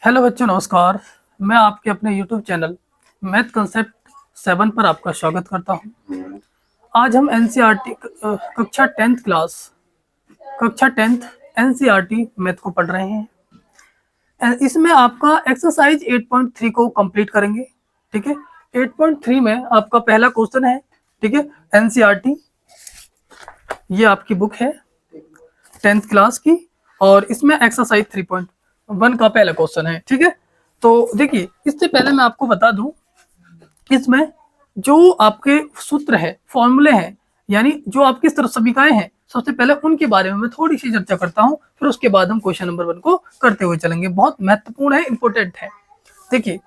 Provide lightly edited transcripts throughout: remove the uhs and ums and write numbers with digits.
Hello बच्चों, नमस्कार। मैं आपके अपने YouTube चैनल मैथ कंसेप्ट 7 पर आपका स्वागत करता हूं। आज हम एनसीईआरटी कक्षा 10th एनसीईआरटी मैथ को पढ़ रहे हैं। इसमें आपका एक्सरसाइज 8.3 को कंप्लीट करेंगे। ठीक है, 8.3 में आपका पहला क्वेश्चन है। ठीक है, एनसीईआरटी ये आपकी बुक है 10th क्लास की, और इसमें एक्सरसाइज 3.1 का पहला क्वेश्चन है। ठीक है, तो देखिए, इससे पहले मैं आपको बता दूं, इसमें जो आपके सूत्र है, फॉर्मूले हैं, यानी जो आपकी समीकरण हैं, सबसे पहले उनके बारे में मैं थोड़ी सी चर्चा करता हूं, फिर उसके बाद हम क्वेश्चन नंबर 1 को करते हुए चलेंगे। बहुत महत्वपूर्ण है, इंपॉर्टेंट है। देखिए,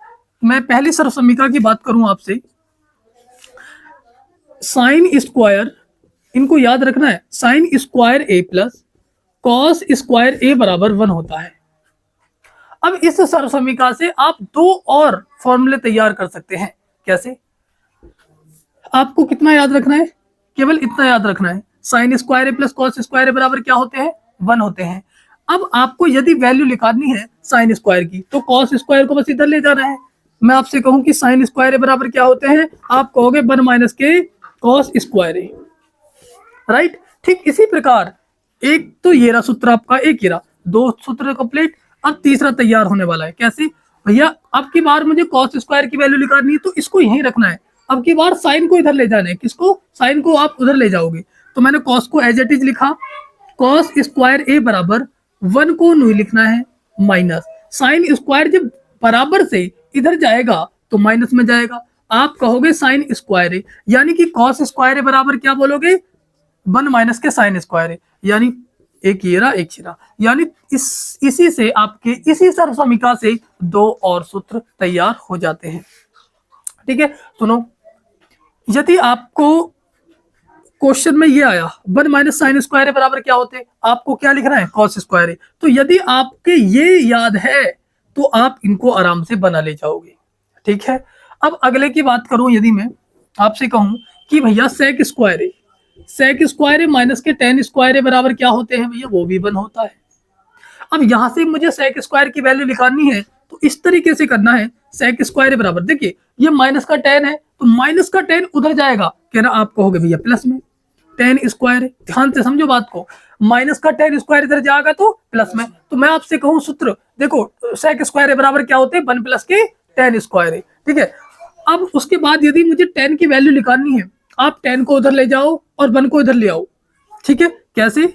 मैं पहली समीकरण की बात करूं आपसे, साइन स्क्वायर, इनको याद रखना है, साइन स्क्वायर ए प्लस कॉस स्क्वायर ए बराबर 1 होता है। अब इस समीकरण से आप दो और फॉर्मूले तैयार कर सकते हैं। कैसे? आपको कितना याद रखना है? केवल इतना याद रखना है, साइन स्क्वायर ए प्लस कॉस स्क्वायर ए बराबर क्या होते हैं? 1 होते हैं। अब आपको यदि वैल्यू निकालनी है साइन स्क्वायर की, तो कॉस स्क्वायर को बस इधर ले जाना है। मैं आपसे कहूं कि साइन स्क्वायर ए बराबर क्या होते हैं, आप कहोगे 1 माइनस के कॉस स्क्वायर ए। राइट? ठीक इसी प्रकार एक तो ये रहा सूत्र आपका, एक ही रहा, दो सूत्र कंप्लीट। अब तीसरा तैयार होने वाला है। कैसे? भैया, अब की बार मुझे कॉस स्क्वायर की वैल्यू निकालनी है, तो इसको यहीं रखना है। अब की बार साइन को इधर ले जाना है। किसको? साइन को आप उधर ले जाओगे। तो मैंने कॉस को एज इट इज लिखा, कॉस स्क्वायर ए बराबर 1 को नहीं लिखना है, माइनस साइन स्क्वायर जब बराबर से इधर जाएगा तो माइनस में जाएगा। आप कहोगे साइन स्क्वायर ए, यानी कि कॉस स्क्वायर ए बराबर क्या बोलोगे? 1 माइनस के साइन स्क्वायर है, यानी एक ये रहा, एक ये रहा, यानी इसी से आपके इसी समीकरण से दो और सूत्र तैयार हो जाते हैं। ठीक है, सुनो, यदि आपको क्वेश्चन में ये आया 1 माइनस साइन स्क्वायर बराबर क्या होते हैं, आपको क्या लिखना है? कॉस स्क्वायर है। तो यदि आपके ये याद है तो आप इनको आराम से बना ले जाओगे। ठीक है, अब अगले की बात करूं, यदि मैं आपसे कहूं कि भैया सेक स्क्वायर है, सेक स्क्वायर है माइनस के टेन स्क्वायर बराबर क्या होते हैं भैया? वो भी 1 होता है। अब यहां से मुझे सेक स्क्वायर की वैल्यू निकालनी है, तो इस तरीके से करना है, सेक स्क्वायर बराबर, देखिए ये माइनस का टेन है, तो माइनस का टेन उधर जाएगा, कहना आप कहोगे भैया प्लस में टेन स्क्वायर है। ध्यान से समझो बात को, माइनस का टेन स्क्वायर इधर जाएगा तो प्लस में। तो मैं आपसे कहूं सूत्र, देखो सेक स्क्वायर बराबर क्या होते हैं? 1 प्लस के टेन स्क्वायर है। ठीक है, अब उसके बाद यदि मुझे टेन की वैल्यू निकालनी है, आप 10 को उधर ले जाओ और 1 को इधर ले आओ। ठीक है, कैसे?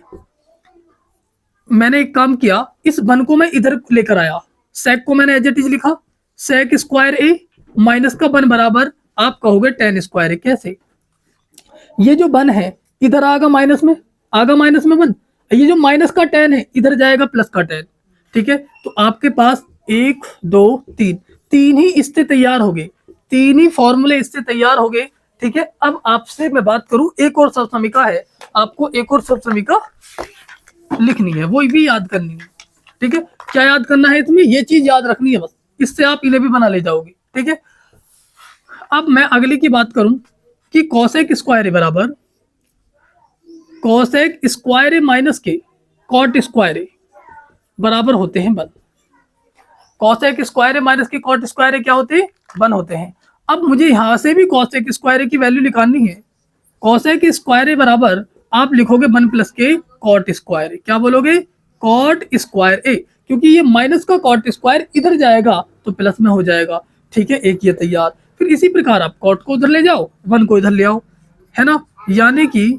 मैंने एक काम किया, इस 1 को मैं इधर लेकर आया, सेक को मैंने एज इट इज लिखा, सेक स्क्वायर ए माइनस का 1 बराबर आप कहोगे 10 स्क्वायर ए। कैसे? ये जो 1 है इधर आएगा माइनस में, आगा माइनस में 1, ये जो माइनस का 10 है इधर जाएगा प्लस का 10। ठीक है, तो आपके पास 1 2 3 तीन ही इससे तैयार हो गए, तीन ही फॉर्मूले इससे तैयार हो गए। ठीक है, अब आपसे मैं बात करूं, एक और समीकरण है, आपको एक और समीकरण लिखनी है, वो भी याद करनी है। ठीक है, क्या याद करना है इसमें? ये चीज याद रखनी है बस, इससे आप इन्हें भी बना ले जाओगे। ठीक है, अब मैं अगली की बात करूं कि कॉसेक स्क्वायर बराबर कॉसेक स्क्वायर माइनस के कॉट स्क्वायर बराबर होते हैं 1। कॉसेक स्क्वायर माइनस के कॉट स्क्वायर क्या होते हैं? 1 होते हैं। अब मुझे यहां से भी कॉसेक स्क्वायर की वैल्यू निकालनी है। कॉसेक स्क्वायर बराबर आप लिखोगे 1 प्लस के कॉट स्क्वायर। क्या बोलोगे? कॉट स्क्वायर ए, क्योंकि ये माइनस का कॉट स्क्वायर इधर जाएगा तो प्लस में हो जाएगा। ठीक है, एक ये तैयार। फिर इसी प्रकार आप कॉट को उधर ले जाओ, 1 को इधर ले आओ, है ना, यानी कि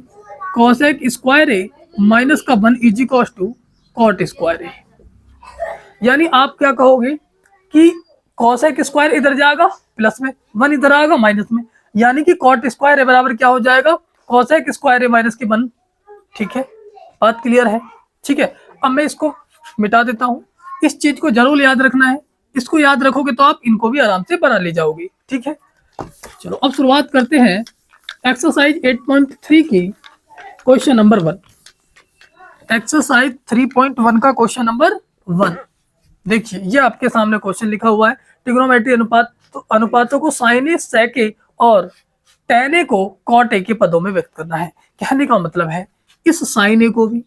कॉसेक स्क्वायर ए माइनस का 1 is equal to cot square A. यानी आप क्या कहोगे कि कॉसेक स्क्वायर इधर जाएगा प्लस में, 1 इधर आएगा माइनस में, यानी कि कॉट स्क्वायर बराबर क्या हो जाएगा? कॉसेक स्क्वायर माइनस की 1। ठीक है, बात क्लियर है? ठीक है, अब मैं इसको मिटा देता हूं। इस चीज को जरूर याद रखना है, इसको याद रखोगे तो आप इनको भी आराम से बना ले जाओगे। ठीक है, चलो अब शुरुआत करते हैं एक्सरसाइज 8.3 की क्वेश्चन नंबर 1। एक्सरसाइज 3.1 का क्वेश्चन नंबर 1। देखिए, ये आपके सामने क्वेश्चन लिखा हुआ है, ट्रिग्नोमेट्री अनुपात, तो अनुपातों को साइन ए, सेक ए और टेन ए को कॉट ए के पदों में व्यक्त करना है। कहने का मतलब है, इस साइन ए को भी,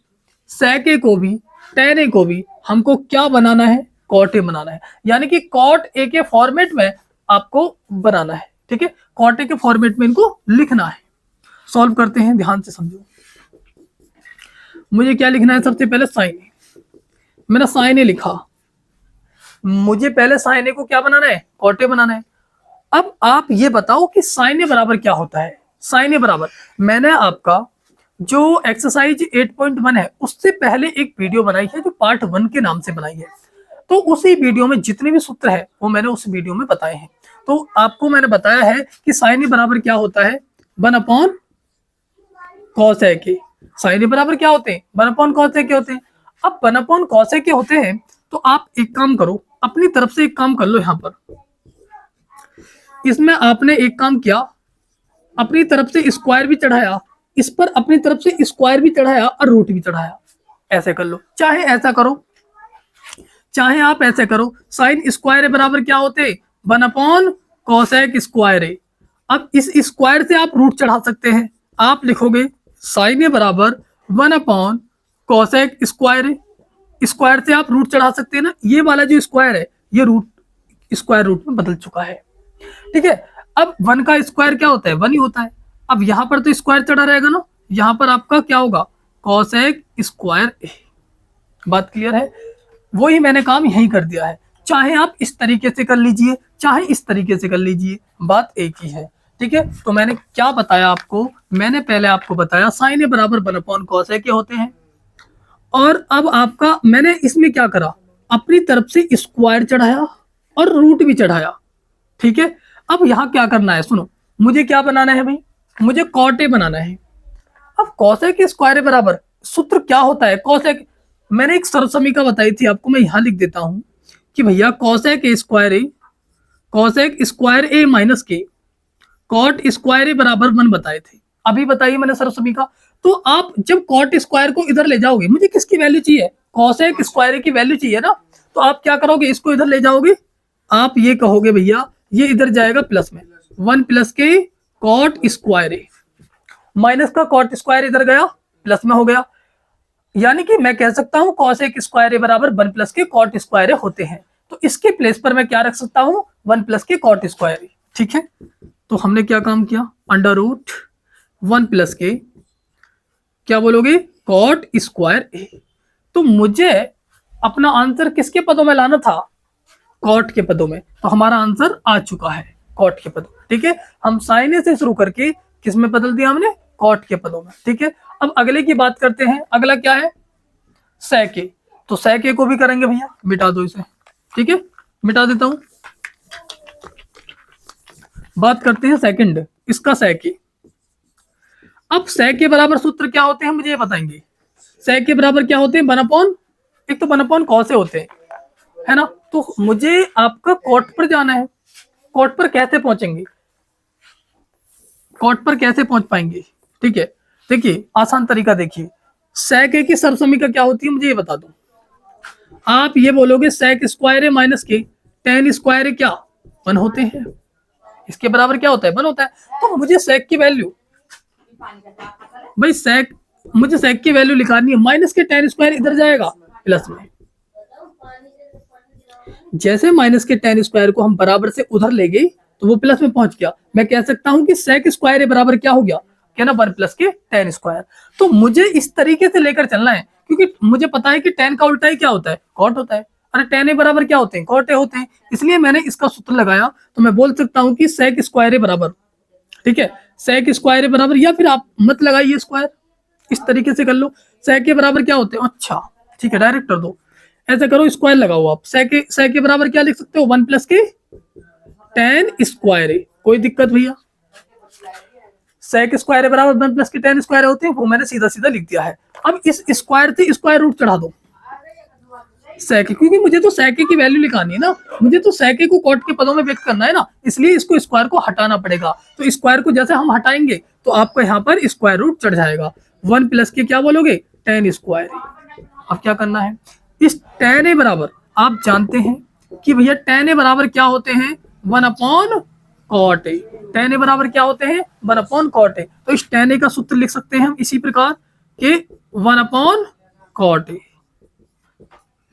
सेक ए को भी, टेन ए को भी हमको क्या बनाना है? कॉट ए बनाना है, यानी कि कॉट ए के फॉर्मेट में आपको बनाना है। ठीक है, कॉट ए के फॉर्मेट में इनको लिखना है। सॉल्व करते हैं, ध्यान से समझो। मुझे क्या लिखना है? सबसे पहले साइन ए, मैंने साइन ए लिखा। मुझे पहले साइन ए को क्या बनाना है? कॉट ए बनाना है। अब आप ये बताओ कि साइन ए बराबर क्या होता है? साइन ए बराबर, मैंने आपका जो एक्सरसाइज 8.1 है उससे पहले एक वीडियो बनाई है जो पार्ट 1 के नाम से बनाई है। तो उसी वीडियो में जितने भी सूत्र है वो मैंने उस वीडियो में बताए हैं। तो आपको मैंने बताया है कि साइन ए बराबर क्या होता है? 1 कॉस ए के। साइन ए बराबर क्या होते हैं? 1 कॉस ए के होते हैं। अब 1 कॉस ए के होते हैं तो आप एक काम करो, अपनी तरफ से एक काम कर लो। यहां पर इसमें आपने एक काम किया, अपनी तरफ से स्क्वायर भी चढ़ाया, इस पर अपनी तरफ से स्क्वायर भी चढ़ाया और रूट भी चढ़ाया। ऐसे कर लो, चाहे ऐसा करो चाहे आप ऐसे करो। साइन स्क्वायर बराबर क्या होते? 1 कोसेक स्क्वायर ए। अब इस स्क्वायर से आप रूट चढ़ा सकते हैं। आप लिखोगे साइन ए बराबर 1 कोसेक स्क्वायर ए। स्क्वायर से आप रूट चढ़ा सकते हैं ना, ये वाला जो स्क्वायर है ये रूट स्क्वायर रूट में बदल चुका है। ठीक है, अब 1 का स्क्वायर क्या होता है? 1 ही होता है। अब यहां पर तो स्क्वायर चढ़ा रहेगा ना, यहां पर आपका क्या होगा? कोसेक स्क्वायर ए। बात क्लियर है? वही मैंने काम यही कर दिया है। चाहे आप इस तरीके से कर लीजिए, चाहे इस तरीके से कर लीजिए, बात एक ही है। ठीक है, तो मैंने क्या बताया आपको? मैंने पहले आपको बताया साइन ए बराबर 1 कोसेक ए होते हैं। और अब आपका मैंने इसमें क्या करा? अपनी तरफ से स्क्वायर चढ़ाया और रूट भी चढ़ाया। ठीक है, अब यहां क्या करना है? सुनो, मुझे क्या बनाना है भाई? मुझे कॉट ए बनाना है। अब कोसेक स्क्वायर बराबर सूत्र क्या होता है? कोसेक, मैंने एक सरल समीकरण बताई थी आपको, मैं यहां लिख देता हूं कि भैया कोसेक स्क्वायर ए माइनस के कॉट स्क्वायर ए बराबर 1 बताए थे। अभी बताइए मैंने सरल समीकरण। तो आप जब कॉट स्क्वायर को इधर ले जाओगे, मुझे किसकी वैल्यू चाहिए? कोसेक स्क्वायर की वैल्यू चाहिए ना, तो आप क्या करोगे? इसको इधर ले जाओगे, आप ये कहोगे भैया ये इधर जाएगा प्लस में, 1 प्लस के कॉट स्क्वायर ए, माइनस का कॉट स्क्वायर इधर गया प्लस में हो गया। यानी कि मैं कह सकता हूं कोसेक स्क्वायर ए बराबर 1 प्लस के कॉट स्क्वायर ए होते हैं। तो इसके प्लेस पर मैं क्या रख सकता हूं? 1 प्लस के कॉट स्क्वायर ए। ठीक है, तो हमने क्या काम किया? अंडर रूट 1 प्लस के क्या बोलोगे? कॉट स्क्वायर ए। तो मुझे अपना आंसर किसके पदों में लाना था? कॉट के पदों में। तो हमारा आंसर आ चुका है कॉट के पदों में। ठीक है, हम साइन ए से शुरू करके किस में बदल दिया हमने? कॉट के पदों में। ठीक है, अब अगले की बात करते हैं। अगला क्या है? सेक ए। तो सेक ए को भी करेंगे भैया, मिटा दो इसे। ठीक है, मिटा देता हूं। बात करते हैं सेकंड, इसका सेक ए। अब सेक के बराबर सूत्र क्या होते हैं मुझे ये बताएंगे? सेक के बराबर क्या होते हैं? 1 एक तो 1 कॉस ए होते हैं, है ना। तो मुझे आपका कॉट पर जाना है। कॉट पर कैसे पहुंचेंगे? कॉट पर कैसे पहुंच पाएंगे? ठीक है, देखिए आसान तरीका देखिए। सेक ए की सरल समीकरण क्या होती है मुझे ये बता दो। आप ये बोलोगे सेक स्क्वायर ए माइनस के टेन स्क्वायर ए क्या 1 होते हैं। इसके बराबर क्या होता है? 1 होता है। तो मुझे सेक की वैल्यू, भाई सेक, मुझे सेक की वैल्यू निकालनी है। माइनस के टेन स्क्वायर इधर जाएगा प्लस में। जैसे माइनस के टेन स्क्वायर को हम बराबर से उधर ले गए तो वो प्लस में पहुंच गया। मैं कह सकता हूं कि सेक स्क्वायर ए बराबर क्या हो गया? क्या ना 1 प्लस के टेन स्क्वायर। तो मुझे इस तरीके से लेकर चलना है, क्योंकि मुझे पता है कि टेन का उल्टा ही क्या होता है? कॉट होता है। अरे टेन ए बराबर क्या होते हैं? कॉट ए होते हैं। इसलिए मैंने इसका सूत्र लगाया। तो मैं बोल सकता हूं कि सेक स्क्वायर ए बराबर, ठीक है, सेक स्क्वायर ए बराबर, या फिर आप मत लगाइए स्क्वायर, इस तरीके से कर लो। सेक के बराबर क्या होते हैं? अच्छा ठीक है, डायरेक्ट कर दो। ऐसे करो, स्क्वायर लगाओ आप। सेक के बराबर क्या लिख सकते हो? 1 प्लस के टेन स्क्वायर ए। कोई दिक्कत भैया? सेक स्क्वायर बराबर 1 प्लस के टेन स्क्वायर होते हैं, वो मैंने सीधा सीधा लिख दिया है। अब इस स्क्वायर से स्क्वायर रूट चढ़ा दो सेक, क्योंकि मुझे तो सेक की वैल्यू निकालनी है ना, मुझे तो सेक को कॉट के पदों में व्यक्त करना है ना, इसलिए इसको स्क्वायर को हटाना पड़ेगा। तो स्क्वायर को जैसे हम हटाएंगे तो आपको यहाँ पर स्क्वायर रूट चढ़ जाएगा। 1 प्लस के क्या बोलोगे? Ten square. अब क्या करना है? इस टेन ए बराबर, आप जानते हैं कि भैया टेन ए बराबर क्या होते हैं? 1 अपॉन कॉट ए। टेन ए बराबर क्या होते हैं? 1 अपॉन कॉट ए। तो इस टेन ए का सूत्र लिख सकते हैं हम इसी प्रकार के 1 अपॉन कॉट ए।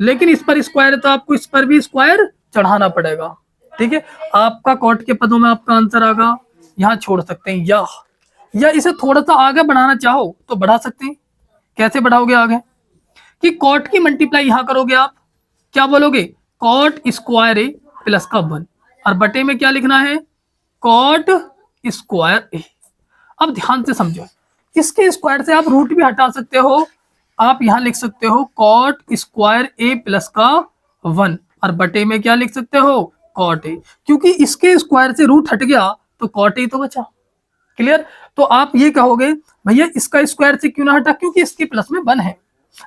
लेकिन इस पर स्क्वायर है तो आपको इस पर भी स्क्वायर चढ़ाना पड़ेगा। ठीक है, आपका कॉट के पदों में आपका आंसर आएगा, यहाँ छोड़ सकते हैं या इसे थोड़ा सा आगे बढ़ाना चाहो तो बढ़ा सकते हैं। कैसे बढ़ाओगे आगे कि कॉट की मल्टीप्लाई यहां करोगे, आप क्या बोलोगे, कॉट स्क्वायर ए प्लस का 1 और बटे में क्या लिखना है, कॉट स्क्वायर ए। अब ध्यान से समझो, इसके स्क्वायर से आप रूट भी हटा सकते हो, आप यहां लिख सकते हो कॉट स्क्वायर ए प्लस का 1 और बटे में क्या लिख सकते हो, कॉट ए, क्योंकि इसके स्क्वायर से रूट हट गया तो कॉट ए तो बचा। क्लियर। तो आप ये कहोगे भैया इसका स्क्वायर से क्यों ना हटा, क्योंकि इसके प्लस में 1 है,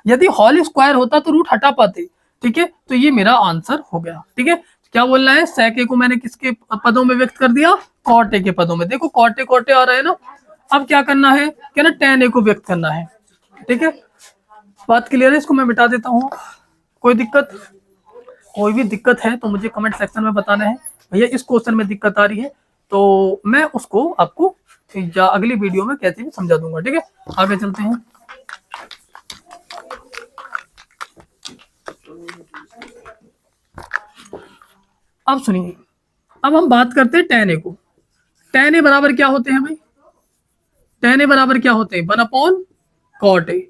यदि होल स्क्वायर होता तो रूट हटा पाते। ठीक है, तो ये मेरा आंसर हो गया। ठीक है, क्या बोलना है, sec a को मैंने किसके पदों में व्यक्त कर दिया, cot a के पदों में। देखो cot a आ रहा है ना, अब क्या करना है, क्या ना tan a को व्यक्त करना है। ठीक है, बात क्लियर है, इसको मैं मिटा देता हूँ। कोई दिक्कत, कोई भी दिक्कत है तो मुझे कमेंट सेक्शन में बताना है, भैया इस क्वेश्चन में दिक्कत आ रही है, तो मैं उसको आपको या अगली वीडियो में कैसे भी समझा दूंगा। ठीक है, आगे चलते हैं। अब सुनिए, अब हम बात करते हैं tan a को। tan a बराबर क्या होते हैं भाई, tan a बराबर क्या होते हैं, 1/cot a।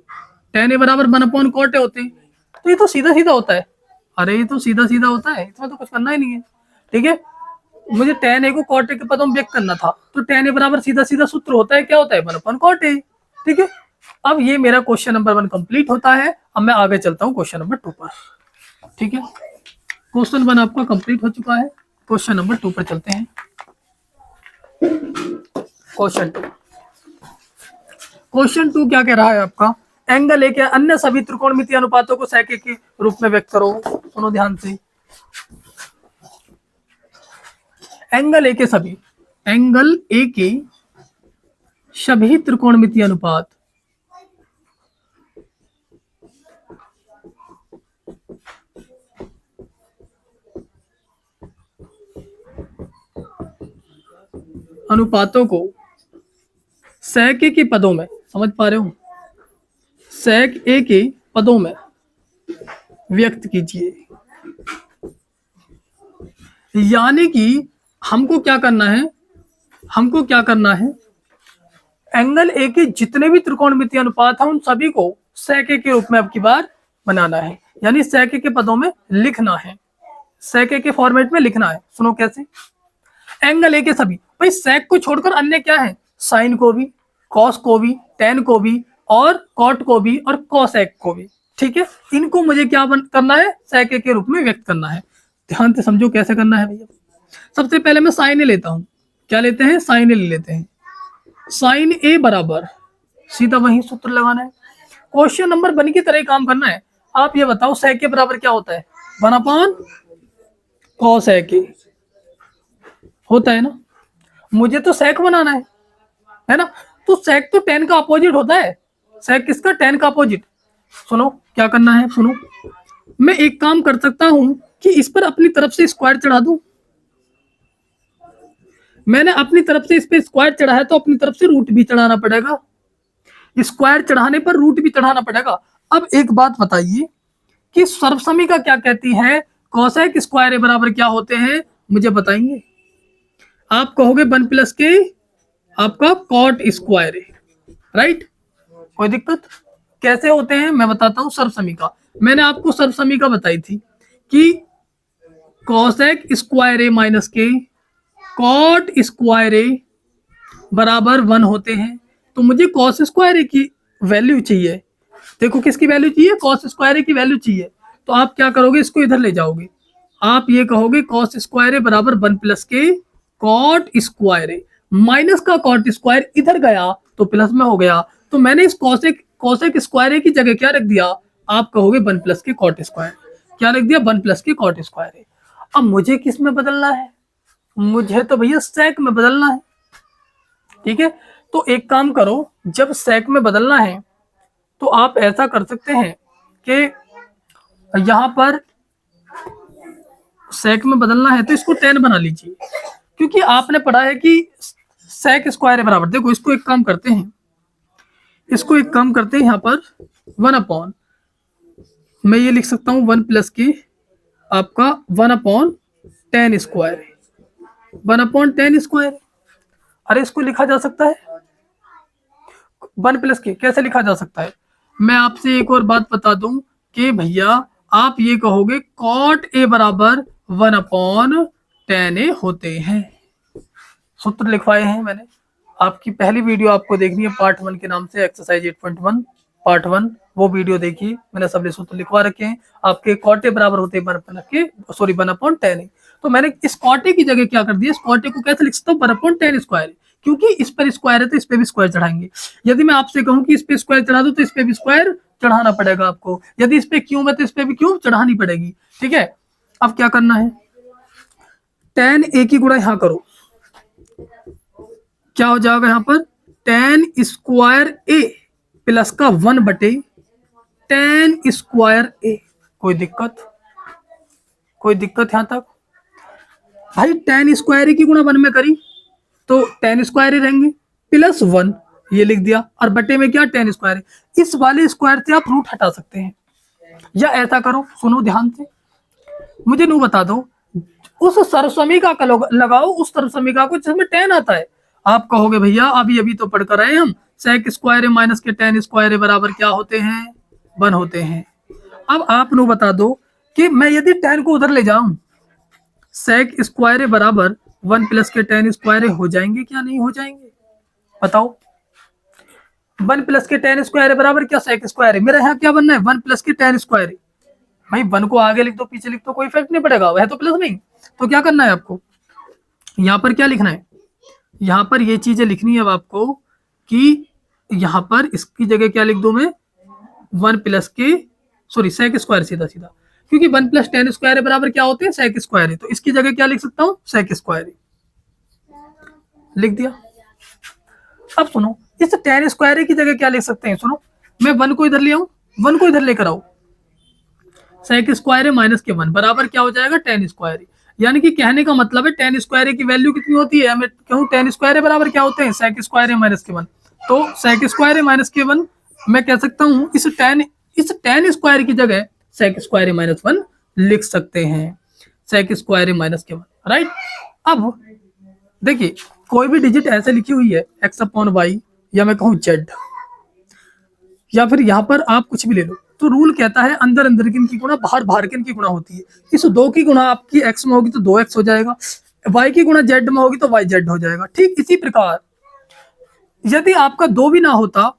tan a बराबर 1/cot a होते हैं, तो ये तो सीधा सीधा होता है। अरे ये तो सीधा सीधा होता है, इसमें तो कुछ करना ही नहीं है। ठीक है, मुझे tan a को cot a के पदों में व्यक्त करना था, तो tan a बराबर सीधा सीधा सूत्र होता है, क्या होता है, 1/cot a। ठीक है, अब ये मेरा क्वेश्चन नंबर 1 कंप्लीट होता है। अब मैं आगे चलता हूँ क्वेश्चन नंबर 2 पर। ठीक है, क्वेश्चन 1 आपका कंप्लीट हो चुका है, क्वेश्चन नंबर 2 पर चलते हैं। क्वेश्चन 2 क्या कह रहा है आपका, एंगल ए के अन्य सभी त्रिकोणमितीय अनुपातों को sec a के रूप में व्यक्त करो। सुनो ध्यान से, एंगल ए के सभी, एंगल ए के सभी त्रिकोणमितीय अनुपात अनुपातों को sec a के पदों में, समझ पा रहे हो, sec a के पदों में व्यक्त कीजिए। यानी कि हमको क्या करना है, हमको क्या करना है, एंगल ए के जितने भी त्रिकोणमितीय अनुपात हैं उन सभी को sec a के रूप में अब की बार बनाना है, यानी sec a के पदों में लिखना है, sec a के फॉर्मेट में लिखना है। सुनो कैसे, एंगल ए के सभी, भाई sec को छोड़कर अन्य क्या है, साइन को भी, कॉस को भी, tan को भी और कॉट को भी और cosec को भी। ठीक है, इनको मुझे क्या करना है, sec a के रूप में व्यक्त करना है। ध्यान से समझो कैसे करना है भैया। सबसे पहले मैं साइन ए लेता हूँ, क्या लेते हैं, साइन ए ले लेते हैं। साइन ए बराबर सीधा वही सूत्र लगाना है, क्वेश्चन नंबर 1 की तरह ही काम करना है। आप ये बताओ sec a बराबर क्या होता है, 1/cosec a होता है ना, मुझे तो sec बनाना है ना, तो sec तो tan का अपोजिट होता है, sec किसका, tan का अपोजिट। सुनो क्या करना है, सुनो, मैं एक काम कर सकता हूं कि इस पर अपनी तरफ से स्क्वायर चढ़ा दूं। मैंने अपनी तरफ से इस पे स्क्वायर चढ़ा है तो अपनी तरफ से रूट भी चढ़ाना पड़ेगा, स्क्वायर चढ़ाने पर रूट भी चढ़ाना पड़ेगा। अब एक बात बताइए कि सर्वसमीका क्या कहती है, cosec स्क्वायर ए बराबर क्या होते हैं, मुझे बताएंगे। आप कहोगे 1 प्लस के आपका कॉट स्क्वायर ए, राइट, कोई दिक्कत, कैसे होते हैं मैं बताता हूं। सर्वसमीका, मैंने आपको सर्वसमीका बताई थी कि cosec स्क्वायर ए माइनस के कॉट स्क्वायर ए बराबर 1 होते हैं, तो मुझे cos स्क्वायर ए की वैल्यू चाहिए। देखो किसकी वैल्यू चाहिए, cos स्क्वायर ए की वैल्यू चाहिए, तो आप क्या करोगे, इसको इधर ले जाओगे, आप ये कहोगे cos स्क्वायर ए बराबर 1 प्लस के कॉट स्क्वायर ए, माइनस का कॉट स्क्वायर इधर गया तो प्लस में हो गया, तो मैंने इस cosec स्क्वायर ए की जगह क्या रख दिया, आप कहोगे 1 प्लस के कॉट स्क्वायर, क्या रख दिया, 1 प्लस के कॉट स्क्वायर ए। अब मुझे किस में बदलना है, मुझे तो भैया sec में बदलना है। ठीक है, तो एक काम करो, जब sec में बदलना है तो आप ऐसा कर सकते हैं कि यहां पर sec में बदलना है तो इसको tan बना लीजिए, क्योंकि आपने पढ़ा है कि sec स्क्वायर है बराबर, देखो इसको एक काम करते हैं, इसको एक काम करते हैं, यहाँ पर 1 मैं ये लिख सकता हूँ 1 प्लस के आपका 1/10 स्क्वायर, 1/10 स्क्वायर। अरे इसको लिखा जा सकता है 1 प्लस के, कैसे लिखा जा सकता है? मैं आपसे एक और बात बता दूं कि भैया आप ये कहोगे कॉट ए बराबर 1/10 होते हैं। सूत्र लिखवाए हैं मैंने, आपकी पहली वीडियो आपको देखनी है पार्ट 1 के नाम से, एक्सरसाइज 8.1 पार्ट 1, वो वीडियो देखिए, मैंने सब सूत्र लिखवा रखे हैं। आपके कॉटे बराबर होते हैं 1/10। तो मैंने इस कॉटे की जगह क्या कर दिया, इस कॉटे को कैसे लिख सकता हूँ 1/10 स्क्वायर, क्योंकि इस पर स्क्वायर है तो इस पे भी स्क्वायर चढ़ाएंगे। यदि मैं आपसे कहूं कि इस पे स्क्वायर चढ़ा दो तो इस पे भी स्क्वायर चढ़ाना पड़ेगा आपको, यदि इस पे क्यूब है तो इस पे भी क्यूब चढ़ानी पड़ेगी। ठीक है, अब क्या करना है, tan a की गुणा यहां करो, क्या हो जाएगा यहाँ पर tan स्क्वायर a प्लस का 1/tan स्क्वायर a। कोई दिक्कत, कोई दिक्कत यहां तक? भाई tan स्क्वायर a की गुणा 1 में करी तो tan स्क्वायर ही रहेंगे, प्लस 1 ये लिख दिया, और बटे में क्या tan स्क्वायर है। इस वाले स्क्वायर से आप रूट हटा सकते हैं, या ऐसा करो, सुनो ध्यान से, मुझे नू बता दो, उस सर्वसमीका का लगाओ, उस सर्वसमीका को जिसमें tan आता है। आप कहोगे भैया अभी अभी तो पढ़कर आए हम, sec स्क्वायर माइनस के tan स्क्वायर बराबर क्या होते हैं, 1 होते हैं। अब आप नू बता दो कि मैं यदि tan को उधर ले जाऊं, sec स्क्वायर बराबर 1 प्लस के tan स्क्वायर हो जाएंगे क्या नहीं हो जाएंगे, बताओ। 1 प्लस के tan स्क्वायर बराबर क्या sec स्क्वायर है, मेरा यहाँ क्या बनना है 1 प्लस के tan स्क्वायर। भाई 1 को आगे लिख दो पीछे लिख दो कोई इफेक्ट नहीं पड़ेगा, वह तो प्लस नहीं। तो क्या करना है आपको, यहाँ पर क्या लिखना है, यहाँ पर ये चीजें लिखनी है अब आपको कि यहाँ पर इसकी जगह क्या लिख दो मैं 1 प्लस के sec स्क्वायर, सीधा सीधा, क्योंकि 1 प्लस tan स्क्वायर बराबर क्या होते हैं sec स्क्वायर है, तो इसकी जगह क्या लिख सकता हूँ sec स्क्वायर लिख दिया। अब सुनो, इस tan स्क्वायर की जगह क्या लिख सकते हैं, सुनो, मैं 1 को इधर ले आऊं, 1 को इधर लेकर आओ, sec स्क्वायर माइनस के 1 बराबर क्या हो जाएगा tan स्क्वायर। यानी कि कहने का मतलब है tan स्क्वायर की वैल्यू कितनी होती है, मैं कहूं tan स्क्वायर बराबर क्या होते हैं sec स्क्वायर माइनस के 1, तो sec स्क्वायर माइनस के 1 मैं कह सकता हूं इस tan स्क्वायर की जगह sec स्क्वायर माइनस 1 लिख सकते हैं, sec स्क्वायर माइनस के 1, राइट। अब देखिए कोई भी डिजिट ऐसे लिखी हुई है x/y, या मैं कहूं z, या फिर यहाँ पर आप कुछ भी ले लो, तो रूल कहता है अंदर अंदर की इनकी गुणा बाहर बाहर की इनकी गुणा होती है। इस 2 की गुणा आपकी x में होगी तो 2x हो जाएगा, y की गुणा z में होगी तो yz हो जाएगा। ठीक इसी प्रकार यदि आपका 2 भी ना होता,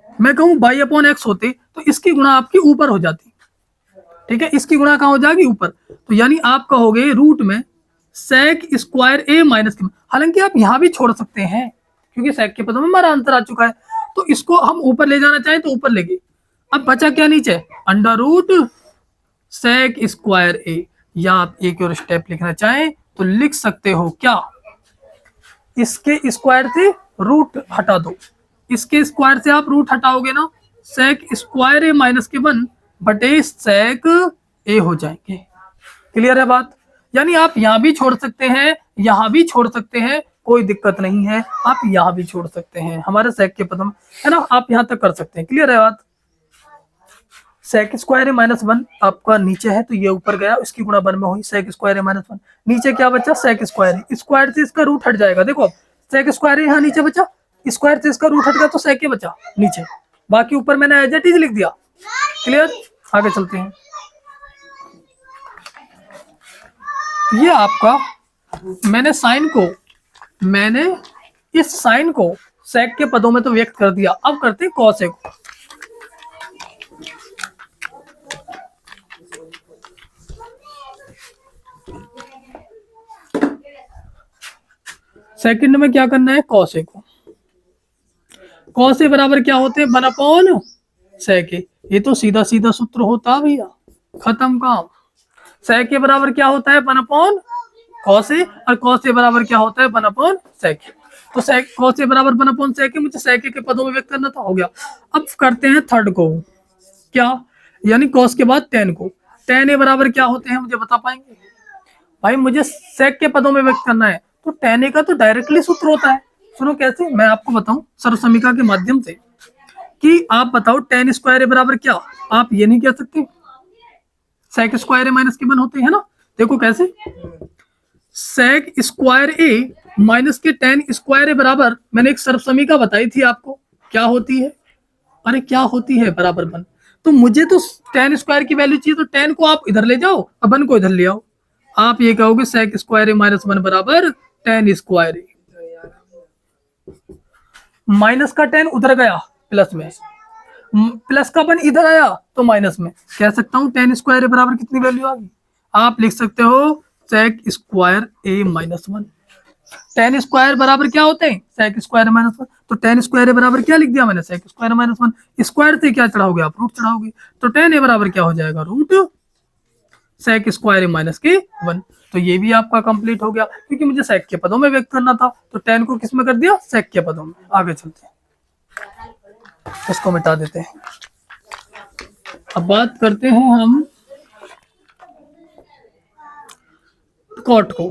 मैं कहूं y/x होते, तो इसकी गुणा आपकी ऊपर हो जाती। ठीक है, इसकी गुणा कहाँ हो जाएगी ऊपर, तो यानी आप कहोगे रूट में sec स्क्वायर a माइनस के, हालांकि आप यहाँ भी छोड़ सकते हैं क्योंकि sec के पदों में हमारा अंतर आ चुका है, तो इसको हम ऊपर ले जाना चाहें तो ऊपर ले गए। अब बचा क्या नीचे, under root sec square a, या आप एक और स्टेप लिखना चाहें तो लिख सकते हो क्या, इसके स्क्वायर से रूट हटा दो, इसके स्क्वायर से आप रूट हटाओगे ना, sec स्क्वायर a माइनस के 1 बटे sec a हो जाएंगे। क्लियर है बात, यानी आप यहाँ भी छोड़ सकते हैं, यहाँ भी छोड़ सकते हैं, कोई दिक्कत नहीं है, आप यहाँ भी छोड़ सकते हैं, हमारे sec के पद है ना, आप यहाँ तक कर सकते हैं। क्लियर है बात, sec स्क्वायर माइनस 1 आपका नीचे है तो ये ऊपर गया, इसकी गुणा 1 में हुई sec स्क्वायर माइनस 1, नीचे क्या बचा sec स्क्वायर, स्क्वायर से इसका रूट हट जाएगा, देखो sec स्क्वायर यहाँ नीचे बचा, स्क्वायर से इसका रूट हट गया तो sec बचा नीचे, बाकी ऊपर मैंने एज इट इज लिख दिया। क्लियर, आगे चलते हैं। ये आपका मैंने इस साइन को sec के पदों में तो व्यक्त कर दिया, अब करते हैं cos a को। सेकंड में क्या करना है, cos a को, cos a बराबर क्या होते हैं 1/sec a, ये तो सीधा सीधा सूत्र होता भैया, खत्म काम। sec a बराबर क्या होता है 1/cos a, और cos a बराबर क्या होता है 1/sec a, तो cos a बराबर 1/sec a, मुझे sec a के पदों में व्यक्त करना था, हो गया। अब करते हैं थर्ड को, क्या, यानी cos के बाद tan को, tan a बराबर क्या होते हैं मुझे बता पाएंगे, भाई मुझे sec के पदों में व्यक्त करना है तो tan a का तो डायरेक्टली सूत्र होता है, सुनो कैसे, मैं आपको बताऊं सर्वसमीका के माध्यम से। कि आप बताओ टेन स्क्वायर ए बराबर क्या, आप ये नहीं कह सकते सेक स्क्वायर ए माइनस के 1 होते हैं ना। देखो कैसे, सेक स्क्वायर ए माइनस के टेन स्क्वायर ए बराबर, मैंने एक सर्वसमीका बताई थी आपको, क्या होती है, अरे क्या होती है, बराबर 1। तो मुझे तो टेन स्क्वायर की वैल्यू चाहिए, तो टेन को आप इधर ले जाओ और 1 को इधर ले आओ। आप ये कहोगे सेक स्क्वायर ए माइनस 1 बराबर टेन स्क्वायर ए, माइनस का 10 उधर गया प्लस में, प्लस का 1 इधर आया तो माइनस में, कह सकता हूं टेन स्क्वायर ए बराबर कितनी वैल्यू आ गई, आप लिख सकते हो सेक स्क्वायर ए माइनस 1। टेन स्क्वायर बराबर क्या होते हैं, सेक स्क्वायर माइनस 1, तो टेन स्क्वायर बराबर क्या लिख दिया मैंने, सेक स्क्वायर माइनस 1। स्क्वायर से क्या चढ़ाओगे आप, रूट चढ़ाओगे, तो टेन ए बराबर क्या हो जाएगा, रूट सेक स्क्वायर माइनस के 1। तो ये भी आपका कंप्लीट हो गया, क्योंकि मुझे सेक के पदों में व्यक्त करना था, तो टेन को किस में कर दिया, सेक के पदों में। आगे चलते हैं, इसको मिटा देते हैं। अब बात करते हैं हम कॉट को।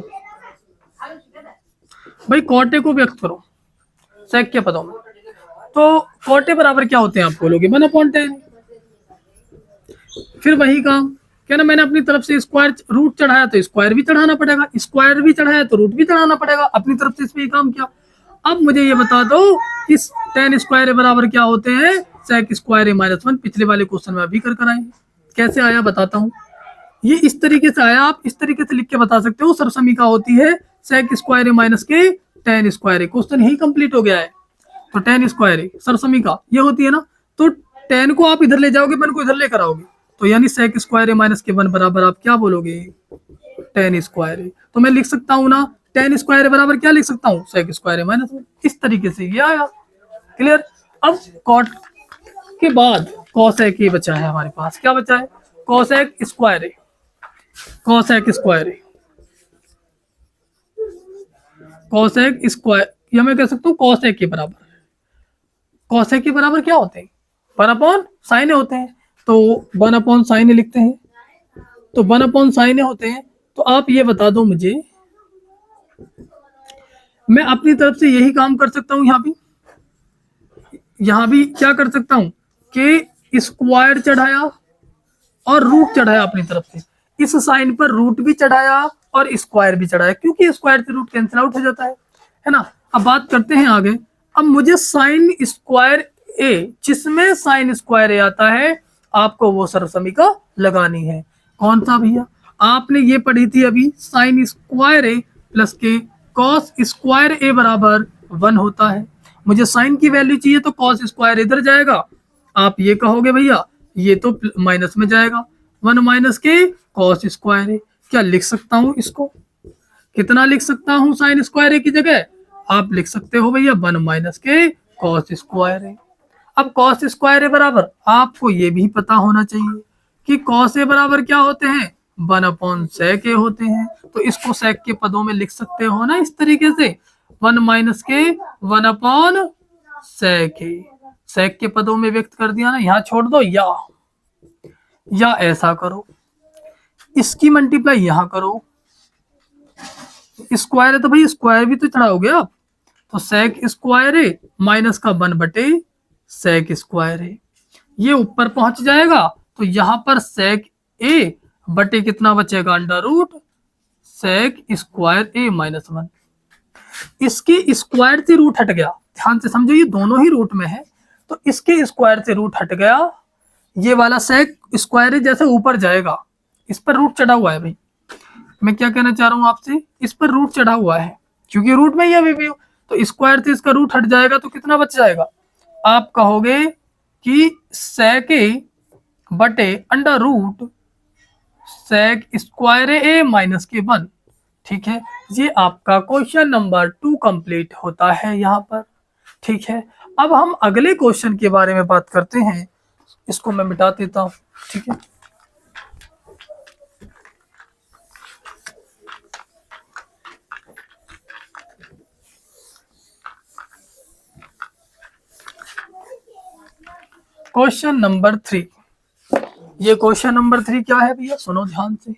भाई कॉटे को व्यक्त करो सेक के पदों में, तो कॉटे बराबर क्या होते हैं आप बोलोगे 1/10। फिर वही काम, क्या ना, मैंने अपनी तरफ से स्क्वायर रूट चढ़ाया तो स्क्वायर भी चढ़ाना पड़ेगा, स्क्वायर भी चढ़ाया तो रूट भी चढ़ाना पड़ेगा, अपनी तरफ से इसमें काम किया। अब मुझे ये बता दो इस टेन स्क्वायर बराबर क्या होते हैं, सेक स्क्वायर माइनस 1। पिछले वाले क्वेश्चन में अभी कर आए, कैसे आया बताता हूँ। ये इस तरीके से आया, आप इस तरीके से लिख के बता सकते हो, सरसमीका होती है सेक स्क्वायर माइनस के टेन स्क्वायर। क्वेश्चन यही कंप्लीट हो गया है। तो टेन स्क्वायर सरसमीका ये होती है ना, तो टेन को आप इधर ले जाओगे, 1 को इधर लेकर आओगे, तो यानी सेक स्क्वायर माइनस के 1 बराबर आप क्या बोलोगे, टेन स्क्वायर। तो मैं लिख सकता हूँ ना, टेन स्क्वायर बराबर क्या लिख सकता हूँ, सेक स्क्वायर माइनस 1। इस तरीके से ये आया, क्लियर। अब कॉट के बाद कॉसेक ये बचा है हमारे पास, क्या बचा है, cosec square, cosec square, cosec square, या मैं कह सकता हूँ कॉसेक के बराबर। कॉसेक के बराबर क्या होते हैं, 1 साइन होते हैं, तो 1 साइन लिखते हैं, तो 1 साइन होते हैं। तो आप ये बता दो मुझे, मैं अपनी तरफ से यही काम कर सकता हूं, यहां भी क्या कर सकता हूं कि स्क्वायर चढ़ाया और रूट चढ़ाया अपनी तरफ से, इस साइन पर रूट भी चढ़ाया और स्क्वायर भी चढ़ाया, क्योंकि स्क्वायर से रूट कैंसिल आउट हो जाता है ना। अब बात करते हैं आगे। अब मुझे साइन स्क्वायर ए, जिसमें साइन स्क्वायर ए आता है, आपको वो सरसमीका लगानी है। कौन सा भैया, आपने ये पढ़ी थी अभी, साइन स्क्वायर ए प्लस के कॉस स्क्वायर ए बराबर 1 होता है। मुझे साइन की वैल्यू चाहिए, तो कॉस स्क्वायर इधर जाएगा, आप ये कहोगे भैया ये तो माइनस में जाएगा, 1 माइनस के कॉस स्क्वायर ए। क्या लिख सकता हूं इसको, कितना लिख सकता हूं, साइन स्क्वायर ए की जगह आप लिख सकते हो भैया 1 माइनस के कॉस स्क्वायर ए। अब कॉस स्क्वायर ए बराबर आपको ये भी पता होना चाहिए कि कॉस ए बराबर क्या होते हैं, 1/sec ए होते हैं। तो इसको सेक के पदों में लिख सकते हो ना इस तरीके से, 1 माइनस के 1/sec ए, सेक के पदों में व्यक्त कर दिया ना। यहाँ छोड़ दो, या ऐसा करो, इसकी मल्टीप्लाई यहां करो, स्क्वायर है तो भाई स्क्वायर भी तो चढ़ाओगे आप, तो सेक स्क्वायर ए माइनस का 1/सेक स्क्वायर ए, ये ऊपर पहुंच जाएगा, तो यहां पर सेक ए बटे कितना बचेगा, अंडर रूट सेक स्क्वायर ए माइनस 1। इसके स्क्वायर से रूट हट गया, ध्यान से समझो, ये दोनों ही रूट में है, तो इसके स्क्वायर से रूट हट गया, ये वाला सेक स्क्वायर जैसे ऊपर जाएगा, इस पर रूट चढ़ा हुआ है भाई। मैं क्या कहना चाह रहा हूं आपसे, इस पर रूट चढ़ा हुआ है, क्योंकि रूट में ही अभी भी, तो स्क्वायर से इसका रूट हट जाएगा, तो कितना बच जाएगा, आप कहोगे कि सेक ए बटे अंडर रूट सेक स्क्वायर ए माइनस के 1। ठीक है, ये आपका क्वेश्चन नंबर 2 कंप्लीट होता है यहाँ पर। ठीक है, अब हम अगले क्वेश्चन के बारे में बात करते हैं, इसको मैं मिटा देता हूँ। ठीक है, क्वेश्चन नंबर 3, ये क्वेश्चन नंबर 3 क्या है भैया, सुनो ध्यान से।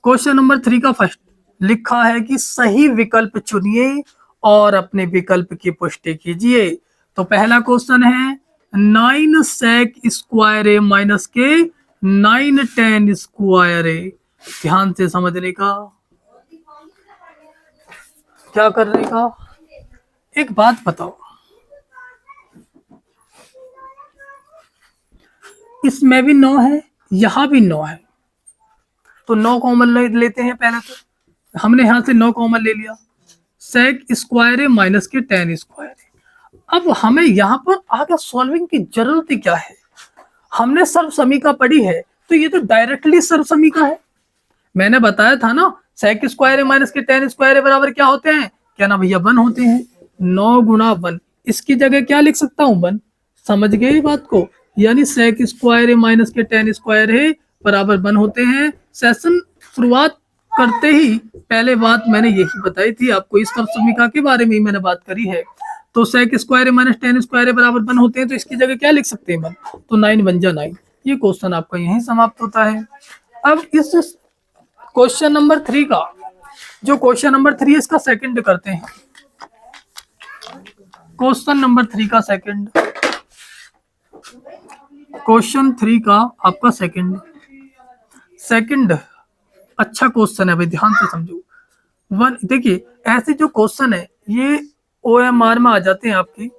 क्वेश्चन नंबर 3 का फर्स्ट लिखा है कि सही विकल्प चुनिए और अपने विकल्प की पुष्टि कीजिए। तो पहला क्वेश्चन है 9 sec स्क्वायर ए माइनस के 9 tan स्क्वायर ए। ध्यान से समझने का, क्या करने का। एक बात बताओ, इसमें भी 9 है, यहां भी 9 है, तो 9 कॉमन लेते हैं। पहले तो हमने यहां से 9 कॉमन ले लिया, सेक स्क्वायर है माइनस के tan स्क्वायर है। अब हमें यहाँ पर आगे सॉल्विंग की जरूरत ही क्या है, हमने सर्व समीका पढ़ी है, तो ये तो डायरेक्टली सर्व समीका है। मैंने बताया था ना, सेक स्क्वायर है माइनस के tan स्क्वायर है बराबर क्या होते हैं, क्या ना भैया 1 होते हैं। 9 गुणा 1, इसकी जगह क्या लिख सकता हूँ 1। समझ गए बात को, यानी सेक स्क्वायर है माइनस के tan स्क्वायर है बराबर 1 होते हैं। सेशन शुरुआत करते ही पहले बात मैंने यही बताई थी आपको, इस सर्व समीका के बारे में ही मैंने बात करी है। तो सेक स्क्वायर है माइनस tan स्क्वायर है बराबर 1 होते हैं, तो इसकी जगह क्या लिख सकते हैं 1, तो 9 बन जा 9। ये क्वेश्चन आपका यहीं समाप्त होता है। अब इस क्वेश्चन नंबर 3 का, जो क्वेश्चन नंबर 3 है इसका सेकंड करते हैं। क्वेश्चन नंबर 3 का सेकंड, क्वेश्चन 3 का आपका सेकंड अच्छा क्वेश्चन है भाई, ध्यान से समझो। देखिए ऐसे जो क्वेश्चन है ये OMR में आ जाते हैं, आपकी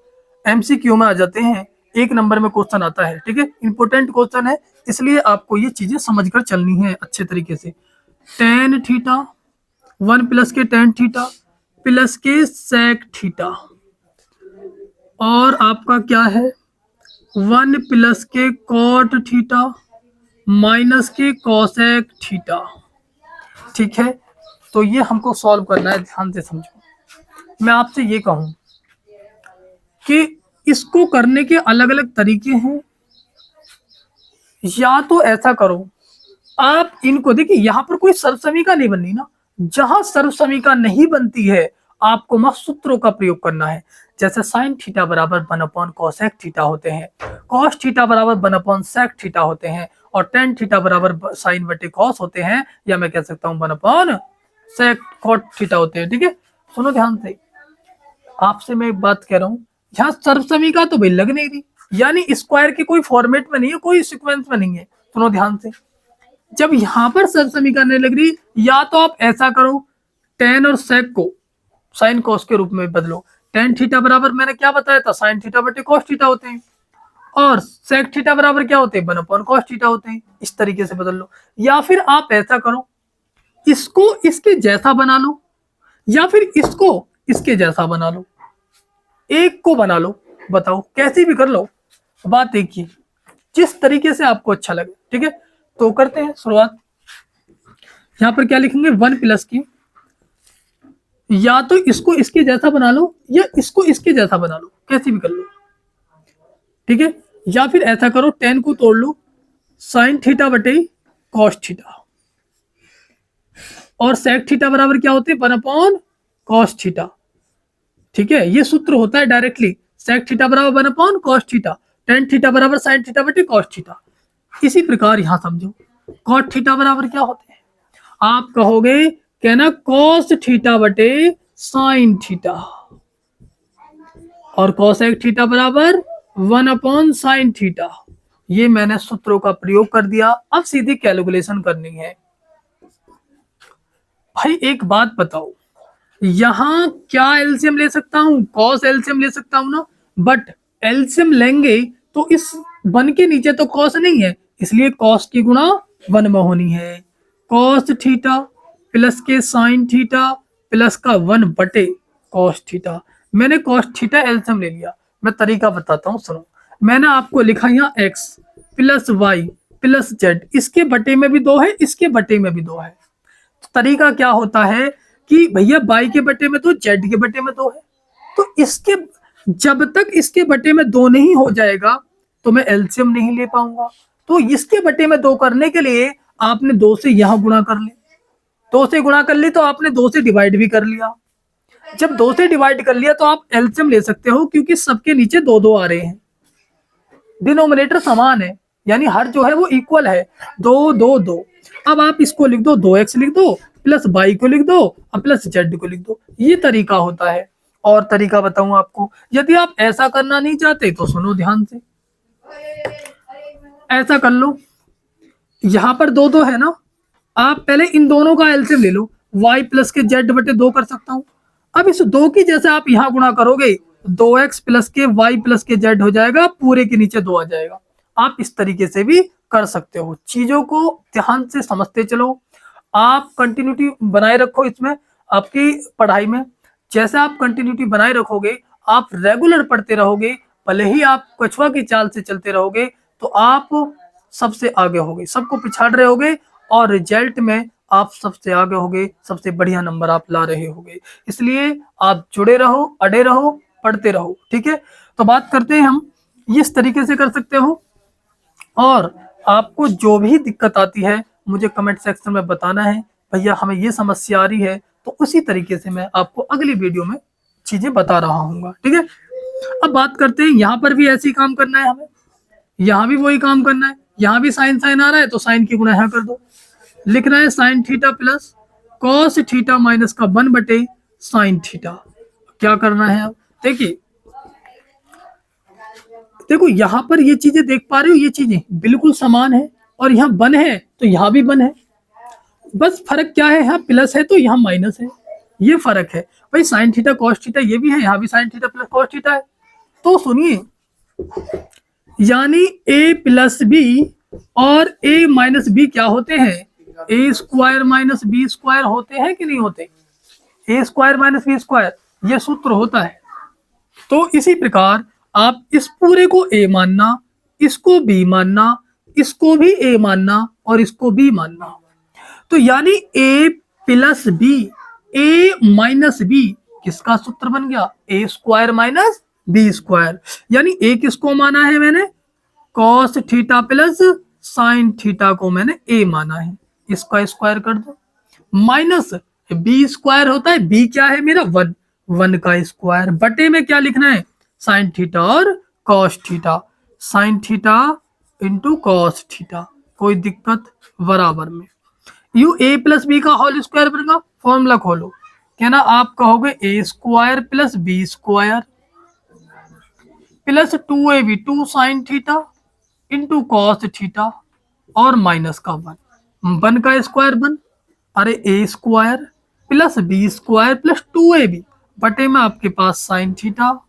MCQ में आ जाते हैं, 1 नंबर में क्वेश्चन आता है, ठीक है। इंपोर्टेंट क्वेश्चन है, इसलिए आपको ये चीजें समझकर चलनी है अच्छे तरीके से। tan थीटा 1 प्लस के tan थीटा प्लस के sec थीटा, और आपका क्या है 1 प्लस के cot थीटा माइनस के cosec थीटा, ठीक है। तो ये हमको सॉल्व करना है, ध्यान से समझो। मैं आपसे ये कहूं कि इसको करने के अलग अलग तरीके हैं, या तो ऐसा करो आप इनको, देखिए यहाँ पर कोई सर्व समीका नहीं बननी ना, जहां सर्व समीका नहीं बनती है आपको मत सूत्रों का प्रयोग करना है। जैसे साइन थीटा बराबर 1 अपॉन कोसेक थीटा होते हैं, कॉस थीटा बराबर 1 अपॉन सेक थीटा होते हैं, और टेन थीटा बराबर साइन बटे कॉस होते हैं, या मैं कह सकता हूँ 1 अपॉन सेक कॉट थीटा होते हैं, ठीक है। सुनो ध्यान से, आपसे मैं एक बात कह रहा हूँ, यहाँ सर्व समीका तो भाई लग नहीं रही, यानी स्क्वायर के कोई फॉर्मेट में नहीं है, कोई सीक्वेंस में नहीं है। सुनो ध्यान से, जब यहाँ पर सर्व समीकरण नहीं लग रही, या तो आप ऐसा करो टेन और सेक को साइन कॉस के रूप में बदलो। टेन थीटा बराबर मैंने क्या बताया था, साइन थीटा बटे कॉस थीटा होते हैं, और सेक थीटा बराबर क्या होते हैं 1 अपॉन कॉस थीटा होते हैं। इस तरीके से बदल लो, या फिर आप ऐसा करो इसको इसके जैसा बना लो, या फिर इसको इसके जैसा बना लो, एक को बना लो, बताओ कैसे भी कर लो, बात एक ही, जिस तरीके से आपको अच्छा लगे, ठीक है। तो करते हैं शुरुआत। यहां पर क्या लिखेंगे 1 प्लस की, या तो इसको इसके जैसा बना लो या इसको इसके जैसा बना लो, कैसे भी कर लो, ठीक है। या फिर ऐसा करो 10 को तोड़ लो, साइन थीटा बटे कॉस थीटा, और सेक थीटा बराबर क्या होते हैं 1 अपॉन कॉस थीटा, ठीक है। ये सूत्र होता है डायरेक्टली, सेक थीटा बराबर 1 upon cos theta, tan theta बराबर साइन थीटा बटे कॉस थीटा। इसी प्रकार यहां समझो कॉट थीटा बराबर क्या होते हैं, आप कहोगे कहना कॉस थीटा बटे साइन थीटा, और कॉसेक थीटा बराबर 1 अपॉन साइन थीटा। ये मैंने सूत्रों का प्रयोग कर दिया, अब सीधी कैलकुलेशन करनी है। भाई एक बात बताओ, यहां क्या एलसीएम ले सकता हूं, कॉस एलसीएम ले सकता हूं ना, बट एलसीएम लेंगे तो इस 1 के नीचे तो कॉस नहीं है, इसलिए कॉस की गुणा 1 में होनी है। कॉस थीटा प्लस के साइन थीटा प्लस का 1 बटे कॉस थीटा। मैंने कॉस थीटा एलसीएम ले लिया, मैं तरीका बताता हूँ सुनो। मैंने आपको लिखा यहाँ x plus y plus z, इसके बटे में भी 2 है, इसके बटे में भी 2 है। तो तरीका क्या होता है कि भैया y के बटे में 2, z के बटे में 2 है, तो इसके जब तक इसके बटे में 2 नहीं हो जाएगा तो मैं एलसीएम नहीं ले पाऊंगा। तो इसके बटे में 2 करने के लिए आपने 2 से यहां गुणा कर ले, 2 से गुणा कर ली तो आपने 2 से डिवाइड भी कर लिया। जब 2 से डिवाइड कर लिया तो आप एलसीएम ले सकते हो, क्योंकि सबके नीचे 2 आ रहे हैं, डिनोमिनेटर समान है, यानी हर जो है वो इक्वल है, 2 2 2। अब आप इसको लिख दो, 2x लिख दो प्लस y को लिख दो और प्लस z को लिख दो, ये तरीका होता है। और तरीका बताऊं आपको। यदि आप ऐसा करना नहीं चाहते तो सुनो ध्यान से, ऐसा कर लो, यहां पर दो दो है ना, आप पहले इन दोनों का एलसीएम ले लो, y प्लस के जेड बटे दो कर सकता हूं। अब इस दो की जैसे आप यहां गुणा करोगे, 2x प्लस के y प्लस के जेड हो जाएगा, पूरे के नीचे दो आ जाएगा। आप इस तरीके से भी कर सकते हो, चीजों को ध्यान से समझते चलो, आप कंटिन्यूटी बनाए रखो इसमें, आपकी पढ़ाई में जैसे आप कंटिन्यूटी बनाए रखोगे, आप रेगुलर पढ़ते रहोगे, भले ही आप कछुआ की चाल से चलते रहोगे, तो आप सबसे आगे होगे, सबको पिछाड़ रहे होगे, और रिजल्ट में आप सबसे आगे होगे, सबसे बढ़िया नंबर आप ला रहे होगे। इसलिए आप जुड़े रहो, अड़े रहो, पढ़ते रहो, ठीक है। तो बात करते हैं हम, इस तरीके से कर सकते हो, और आपको जो भी दिक्कत आती है मुझे कमेंट सेक्शन में बताना है, भैया हमें ये समस्या आ रही है, तो उसी तरीके से मैं आपको अगली वीडियो में चीजें बता रहा हूँ, ठीक है। अब बात करते हैं, यहाँ पर भी ऐसे ही काम करना है हमें, यहाँ भी वही काम करना है, यहाँ भी साइन साइन आ रहा है तो साइन की गुणा यहाँ कर दो, लिखना है sine theta plus cos theta minus का 1 बटे साइन थीटा। क्या करना है अब देखिए, देखो यहाँ पर ये चीजें देख पा रहे हो, ये चीजें बिल्कुल समान है, और यहाँ 1 है तो यहाँ भी 1 है, बस फर्क क्या है, यहाँ प्लस है तो यहाँ माइनस है, ये फर्क है। भाई साइन थीटा कॉस थीटा ये भी है, यहाँ भी sine theta plus cos theta है। तो सुनिए, यानी a प्लस बी और a माइनस बी क्या होते हैं, a square minus b square होते हैं कि नहीं होते, ए स्क्वायर माइनस बी स्क्वायर, ये सूत्र होता है। तो इसी प्रकार आप इस पूरे को a मानना, इसको b मानना, इसको भी a मानना, और इसको b मानना। तो यानी a plus b, a minus b किसका सूत्र बन गया, a square minus b square. यानी a किसको माना है मैंने, cos theta plus sine theta को मैंने a माना है, इसका स्क्वायर कर दो, माइनस बी स्क्वायर होता है, b क्या है मेरा 1, 1 का स्क्वायर, बटे में क्या लिखना है, साइन थीटा और cos theta, sine theta into cos theta, कोई दिक्कत, बराबर में यू ए प्लस बी का होल स्क्वायर बनेगा, फॉर्मूला खोलो, क्या ना आप कहोगे A square plus B square plus 2ab 2 sine theta into cos theta, और माइनस का 1 का स्क्वायर 1, अरे A square plus B square plus 2ab बटे में आपके पास sine theta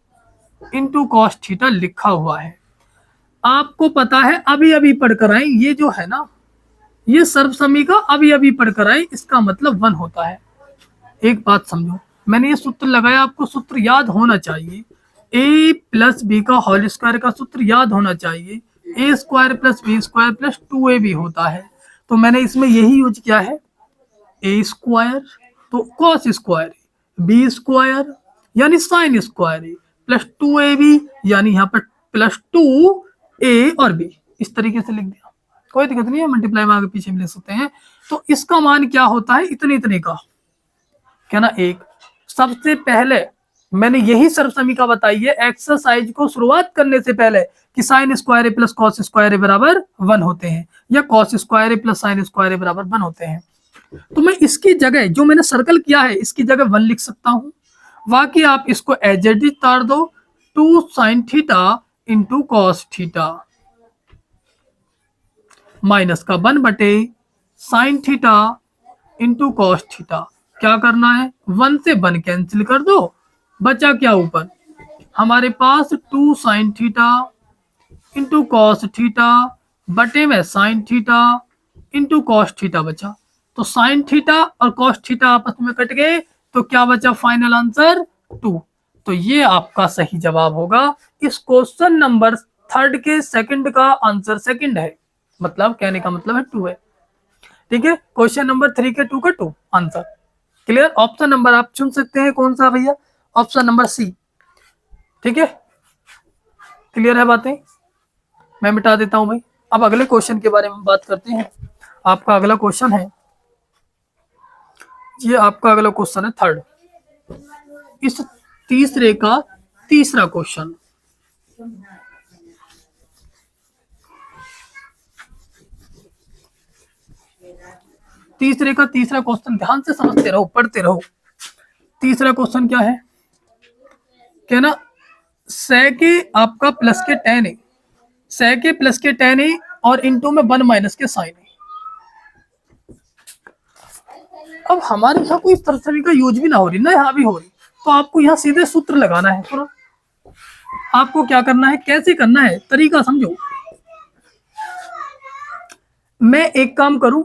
into cos theta लिखा हुआ है। आपको पता है अभी अभी पढ़कर आए, ये जो है ना, ये सर्वसमीका अभी अभी पढ़कर आए, इसका मतलब 1 होता है। एक बात समझो, मैंने ये सूत्र लगाया, आपको सूत्र याद होना चाहिए, ए प्लस बी का होल स्क्वायर का सूत्र याद होना चाहिए, A square plus B square plus 2ab होता है। तो मैंने इसमें यही यूज किया है, ए स्क्वायर तो कॉस स्क्वायर, बी स्क्वायर यानी साइन स्क्वायर प्लस 2ab, यानी यहाँ पर प्लस 2a और b, इस तरीके से लिख दिया, कोई दिक्कत नहीं है, मल्टीप्लाई में आगे पीछे भी ले सकते हैं। तो इसका मान क्या होता है, इतने इतने का, क्या ना एक। सबसे पहले मैंने यही सर्वसमीका बताई है एक्सरसाइज को शुरुआत करने से पहले, कि साइन स्क्वायर ए प्लस कॉस स्क्वायर ए बराबर 1 होते हैं, या कॉस स्क्वायर ए प्लस साइन स्क्वायर ए बराबर 1 होते हैं। तो मैं इसकी जगह जो मैंने सर्कल किया है, इसकी जगह 1 लिख सकता हूं, बाकी आप इसको एज इट इज तार दो, 2 sine theta into cos theta minus का 1 बटे sign theta into cos theta. क्या करना है, 1 से 1 कैंसिल कर दो, बचा क्या ऊपर हमारे पास 2 sine theta into cos theta बटे में sign theta into cos theta बचा। तो साइन थीटा और कॉस थीटा आपस में कट गए, तो क्या बचा फाइनल आंसर 2। तो ये आपका सही जवाब होगा। इस क्वेश्चन नंबर 3 के सेकंड का आंसर सेकंड है, मतलब कहने का मतलब है 2 है, ठीक है। क्वेश्चन नंबर 3 के 2 का 2 आंसर क्लियर। ऑप्शन नंबर आप चुन सकते हैं, कौन सा भैया, ऑप्शन नंबर सी, ठीक है। क्लियर है बातें, मैं मिटा देता हूं भाई। अब अगले क्वेश्चन के बारे में बात करते हैं। आपका अगला क्वेश्चन है, ये आपका अगला क्वेश्चन है 3rd, इस तीसरे का तीसरा क्वेश्चन। तीसरे का तीसरा क्वेश्चन ध्यान से समझते रहो, पढ़ते रहो। तीसरा क्वेश्चन क्या है, क्या ना, sec के आपका प्लस के tan ए, sec के प्लस के tan ए और इनटू में 1 माइनस के sin ए। अब हमारे यहाँ कोई इस तरह का यूज भी ना हो रही ना, यहाँ भी हो रही, तो आपको यहाँ सीधे सूत्र लगाना है। सुनो, आपको क्या करना है, कैसे करना है, तरीका समझो। मैं एक काम करूं,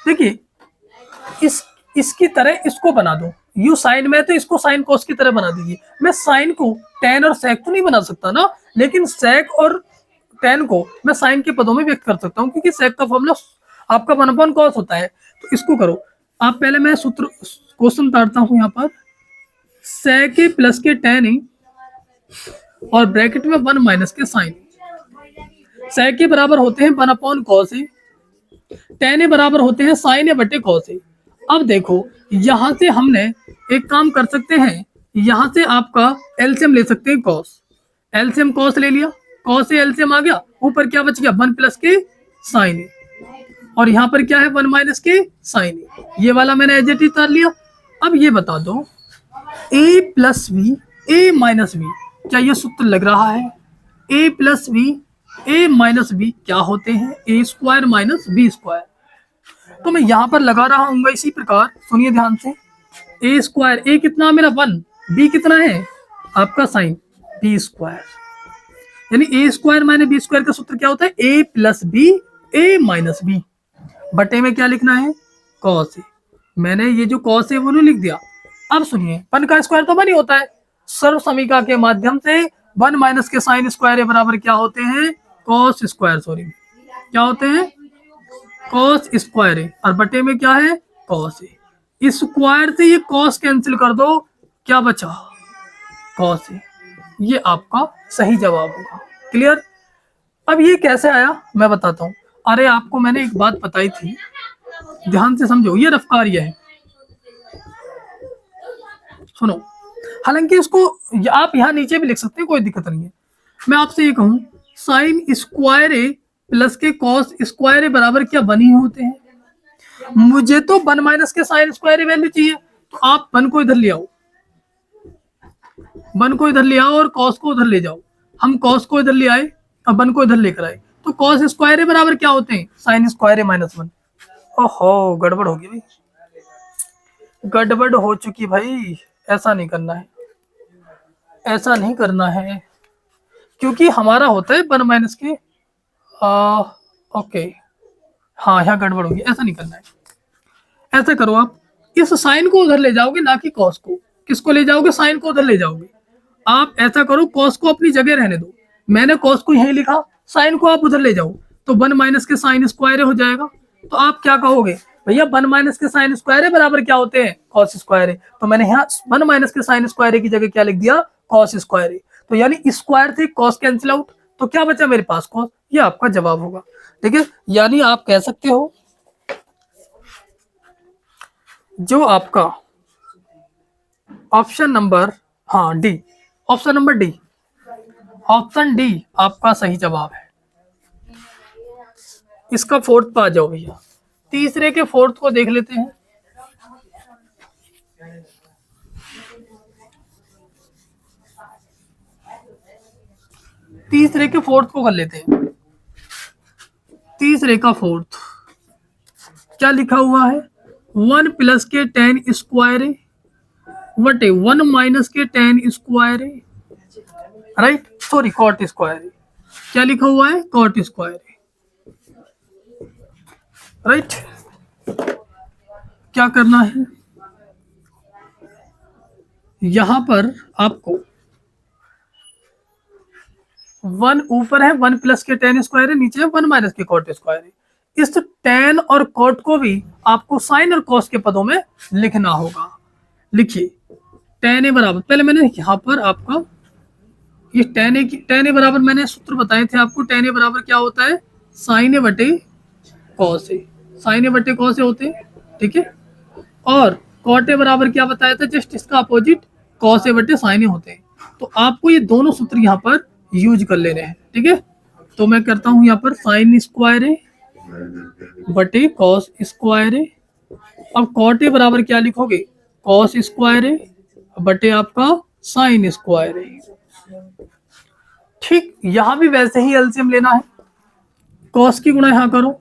देखिए इसकी तरह इसको बना दो, यू साइन में तो इसको साइन कोस की तरह बना दीजिए। मैं साइन को tan और sec तो नहीं बना सकता ना, लेकिन sec और tan को मैं साइन के पदों में व्यक्त कर सकता हूँ, क्योंकि sec का फॉर्मूला आपका 1 cos होता है। तो इसको करो आप, पहले मैं सूत्र क्वेश्चन उतारता हूँ यहाँ पर, sec के प्लस के tan ए और ब्रैकेट में 1 माइनस के साइन। sec के बराबर होते हैं 1 cos ए, tan ए बराबर होते हैं साइन ए बटे cos ए। अब देखो यहां से हमने एक काम कर सकते हैं, यहां से आपका एलसीएम ले सकते हैं cos, एलसीएम cos ले लिया, cos से एलसीएम आ गया, ऊपर क्या बच गया 1 प्लस के साइन ए, और यहाँ पर क्या है 1 माइनस के साइन ए, ये वाला मैंने एज इट इज उतार लिया। अब ये बता दो a plus b a minus b, क्या ये सूत्र लग रहा है? a plus b a minus b क्या होते हैं? A square minus b square. तो मैं यहां पर लगा रहा हूँ इसी प्रकार, सुनिए ध्यान से, ए स्क्वायर, ए कितना मेरा 1, बी कितना है आपका साइन बी स्क्वायर, यानी ए स्क्वायर माइनस बी स्क्वायर का सूत्र क्या होता है? ए plus b a minus B, बटे में क्या लिखना है कॉस ए। मैंने ये जो कॉस है वो नहीं लिख दिया। अब सुनिए, 1 का स्क्वायर तो 1 ही होता है, सर्व समीका के माध्यम से 1 माइनस के साइन स्क्वायर बराबर क्या होते हैं? कॉस स्क्वायर, सॉरी क्या होते हैं? कॉस स्क्वायर है, और बटे में क्या है? कॉस है। इस स्क्वायर से ये कॉस कैंसिल कर दो, क्या बचा? कॉस है। ये आपका सही जवाब होगा। क्लियर? अब ये कैसे आया मैं बताता हूँ। अरे आपको मैंने एक बात बताई थी, ध्यान से समझो, ये रफ कार्य है, सुनो। हालांकि इसको आप यहाँ नीचे भी लिख सकते हैं, कोई दिक्कत नहीं है। मैं आपसे ये कहूँ, साइन स्क्वायर ए प्लस के कॉस स्क्वायर ए बराबर क्या 1 ही होते हैं? मुझे तो 1 माइनस के साइन स्क्वायर ए वैल्यू चाहिए, तो आप 1 को इधर ले आओ, 1 को इधर ले आओ और कॉस को उधर ले जाओ। हम कॉस को इधर ले आए और 1 को इधर लेकर आए, तो कॉस स्क्वायर ए बराबर क्या होते हैं? साइन स्क्वायर ए माइनस 1। ओहो, गड़बड़ होगी भाई, गड़बड़ हो चुकी भाई। ऐसा नहीं करना है, ऐसा नहीं करना है, क्योंकि हमारा होता है 1 माइनस के ओके, हाँ यहाँ गड़बड़ होगी, ऐसा नहीं करना है। ऐसा करो आप, इस साइन को उधर ले जाओगे, ना कि कॉस को। किसको ले जाओगे? साइन को उधर ले जाओगे। आप ऐसा करो, कॉस को अपनी जगह रहने दो, मैंने कॉस को यहीं लिखा, साइन को आप उधर ले जाओ, तो 1 माइनस के साइन स्क्वायर हो जाएगा। तो आप क्या कहोगे? भैया 1 माइनस के साइन स्क्वायर बराबर क्या होते हैं? Cos square. तो मैंने यहाँ 1 माइनस के साइन स्क्वायर की जगह क्या लिख दिया? Cos square. तो यानी स्क्वायर से कॉस कैंसिल आउट, तो क्या बचा मेरे पास? कॉस। ये आपका जवाब होगा। ठीक है, यानी आप कह सकते हो जो आपका ऑप्शन नंबर, हाँ D, option number D, option D आपका सही जवाब है। इसका फोर्थ पे आ जाओ भैया, तीसरे के फोर्थ को देख लेते हैं। तीसरे के फोर्थ को कर लेते हैं। तीसरे का फोर्थ क्या लिखा हुआ है? 1 प्लस के tan स्क्वायर ए बटे 1 माइनस के tan स्क्वायर ए, राइट, सॉरी कॉट स्क्वायर ए। क्या लिखा हुआ है? कॉट स्क्वायर ए, राइट। क्या करना है यहां पर आपको? 1 ऊपर है, 1 प्लस के tan स्क्वायर है, नीचे है 1 माइनस के कॉट स्क्वायर है। इस tan और कॉट को भी आपको साइन और कॉस के पदों में लिखना होगा। लिखिए, tan ए बराबर, पहले मैंने यहाँ पर आपका ये tan ए बराबर मैंने सूत्र बताए थे आपको। tan ए बराबर क्या होता है? साइन ए बटे कॉस ए, साइन ए बटे कॉस ए होते हैं, ठीक है। और कॉट ए बराबर क्या बताया था? जस्ट इसका अपोजिट, कॉस ए बटे साइन ए होते हैं। तो आपको ये दोनों सूत्र यहाँ पर यूज कर लेने हैं, ठीक है। तो मैं करता हूँ यहाँ पर साइन स्क्वायर ए बटे कॉस स्क्वायर ए। अब कॉट ए बराबर क्या लिखोगे? कॉस स्क्वायर ए बटे आपका साइन स्क्वायर ए। ठीक, यहां भी वैसे ही एलसीएम लेना है, कॉस की गुणा यहां करो,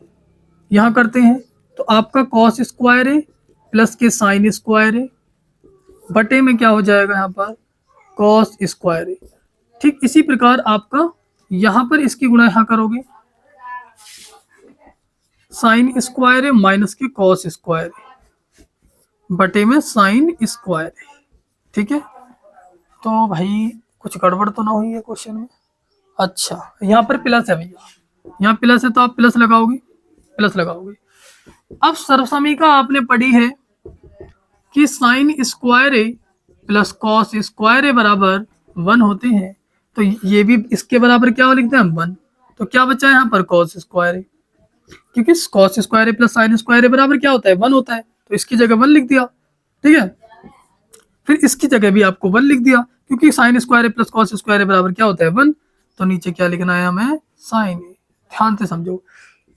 यहां करते हैं तो आपका कॉस स्क्वायर ए प्लस के साइन स्क्वायर ए बटे में क्या हो जाएगा यहाँ पर कॉस स्क्वायर ए। ठीक इसी प्रकार आपका यहां पर इसकी गुणा यहां करोगे, साइन स्क्वायर ए माइनस के कॉस स्क्वायर ए बटे में साइन स्क्वायर ए। ठीक है, तो भाई कुछ गड़बड़ तो ना हुई है क्वेश्चन में। अच्छा, यहाँ पर प्लस है भैया, यहाँ प्लस है तो आप प्लस लगाओगे, प्लस लगाओगे। अब सर्वसमीका आपने पढ़ी है कि साइन स्क्वायर ए प्लस कॉस स्क्वायर ए बराबर 1 होते हैं, तो ये भी इसके बराबर क्या लिखते हैं 1। तो क्या बचा है यहाँ पर कॉस स्क्वायर ए, क्योंकि कॉस स्क्वायर ए प्लस साइन स्क्वायर ए बराबर क्या होता है 1 होता है, तो इसकी जगह 1 लिख दिया। ठीक है, फिर इसकी जगह भी आपको 1 लिख दिया, क्योंकि साइन स्क्वायर ए प्लस कॉस स्क्वायर ए बराबर क्या होता है 1। तो नीचे क्या लिखना है हमें साइन ए, ध्यान से समझो,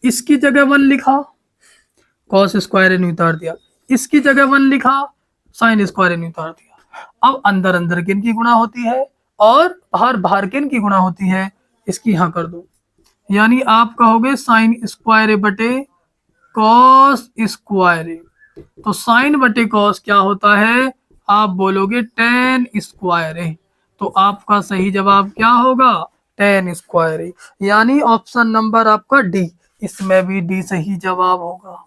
इसकी जगह 1 लिखा, कॉस स्क्वायर ए ने उतार दिया, इसकी जगह 1 लिखा, साइन स्क्वायर ए ने उतार दिया। अब अंदर अंदर किन की गुणा होती है और बाहर बाहर किन की गुणा होती है, इसकी यहां कर दो, यानी आप कहोगे साइन स्क्वायर ए बटे कॉस स्क्वायर ए। तो साइन बटे कॉस क्या होता है, आप बोलोगे टेन स्क्वायर ए। तो आपका सही जवाब क्या होगा टेन स्क्वायर ए, यानी ऑप्शन नंबर आपका डी, इसमें भी डी सही जवाब होगा।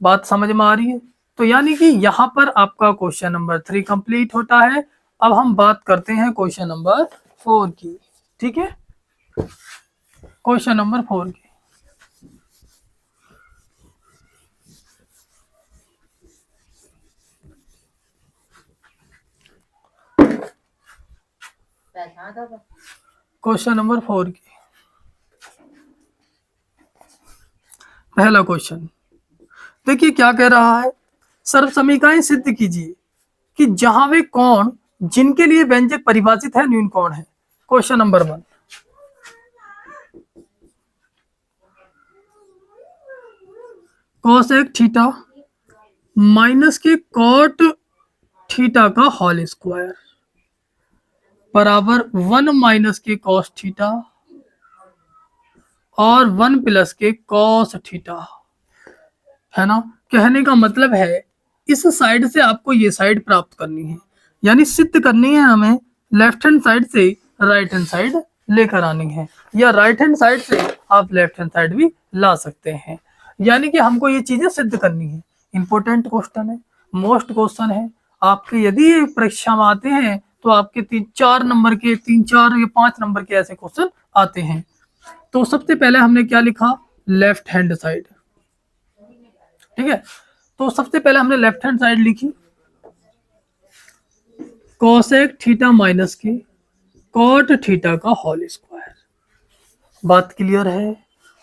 बात समझ में आ रही है? तो यानी कि यहाँ पर आपका क्वेश्चन नंबर 3 कंप्लीट होता है। अब हम बात करते हैं क्वेश्चन नंबर 4 की। ठीक है, क्वेश्चन नंबर 4 की। क्वेश्चन नंबर 4 की पहला क्वेश्चन देखिए क्या कह रहा है, सर्वसमीकाएं सिद्ध कीजिए कि जहां वे कोण जिनके लिए व्यंजक परिभाषित है न्यून कोण है। Question number 1, cosec theta minus के कॉट थीटा का होल स्क्वायर बराबर 1 माइनस के कॉस थीटा और 1 प्लस के कॉस थीटा, है ना। कहने का मतलब है इस साइड से आपको ये साइड प्राप्त करनी है, यानी सिद्ध करनी है हमें लेफ्ट हैंड साइड से राइट हैंड साइड लेकर आनी है, या राइट हैंड साइड से आप लेफ्ट हैंड साइड भी ला सकते हैं। यानी कि हमको ये चीजें सिद्ध करनी है। इंपॉर्टेंट क्वेश्चन है, मोस्ट क्वेश्चन है आपके, यदि परीक्षा में आते हैं तो आपके 3-4 नंबर के 3-4 या 5 नंबर के ऐसे क्वेश्चन आते हैं। तो सबसे पहले हमने क्या लिखा लेफ्ट हैंड साइड। ठीक है, तो सबसे पहले हमने लेफ्ट हैंड साइड लिखी कोसेक थीटा माइनस के कॉट थीटा का होल स्क्वायर। बात क्लियर है?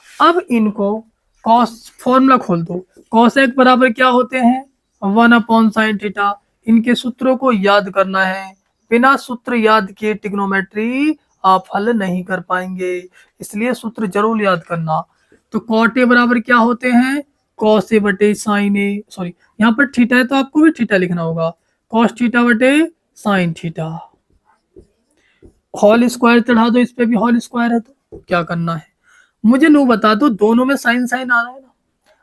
अब इनको कॉस फॉर्मूला खोल दो, कोसेक बराबर क्या होते हैं 1/sin थीटा। इनके सूत्रों को याद करना है, बिना सूत्र याद किए ट्रिग्नोमेट्री आप हल नहीं कर पाएंगे, इसलिए सूत्र जरूर याद करना। तो कॉट ए बराबर क्या होते हैं कॉस ए बटे साइन ए, सॉरी यहाँ पर थीटा है तो आपको भी थीटा लिखना होगा, कॉस थीटा बटे साइन थीटा। होल स्क्वायर चढ़ा दो, इस पे भी होल स्क्वायर है तो क्या करना है मुझे नो बता दो, दोनों में साइन साइन आ रहा है ना।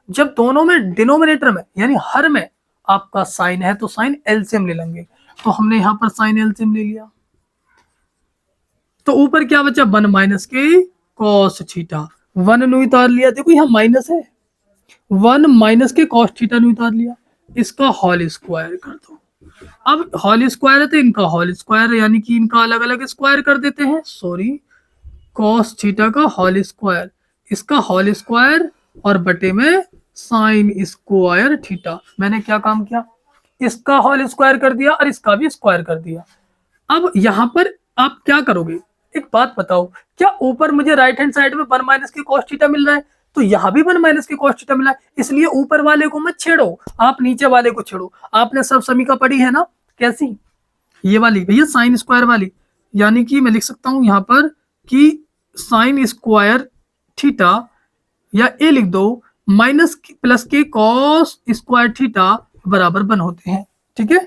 जब दोनों में डिनोमिनेटर में यानी हर में आपका साइन है तो साइन एलसीएम ले लेंगे, तो हमने यहां पर साइन एलसीएम ले लिया। तो ऊपर क्या बचा 1 माइनस के कॉस थीटा, 1 ने उतार लिया, देखो यहाँ माइनस है, 1 माइनस के कॉस थीटा ने उतार लिया, इसका होल स्क्वायर कर दो। अब होल स्क्वायर है तो इनका होल स्क्वायर, यानी कि इनका अलग अलग स्क्वायर कर देते हैं, सॉरी कॉस थीटा का होल स्क्वायर, इसका होल स्क्वायर और बटे में साइन स्क्वायर थीटा। मैंने क्या काम किया, इसका होल स्क्वायर कर दिया और इसका भी स्क्वायर कर दिया। अब यहां पर आप क्या करोगे, एक बात बताओ, क्या ऊपर मुझे राइट हैंड साइड में 1 माइनस के कॉस थीटा मिल रहा है, तो यहाँ भी 1 माइनस के कॉस थीटा मिला है, इसलिए ऊपर वाले को मत छेड़ो, आप नीचे वाले को छेड़ो। आपने सब समीका पढ़ी है ना, कैसी, ये वाली भैया साइन स्क्वायर वाली, यानी कि मैं लिख सकता हूं यहाँ पर कि साइन स्क्वायर थीटा या ए लिख दो माइनस प्लस के कॉस स्क्वायर थीटा बराबर 1 होते हैं। ठीक है,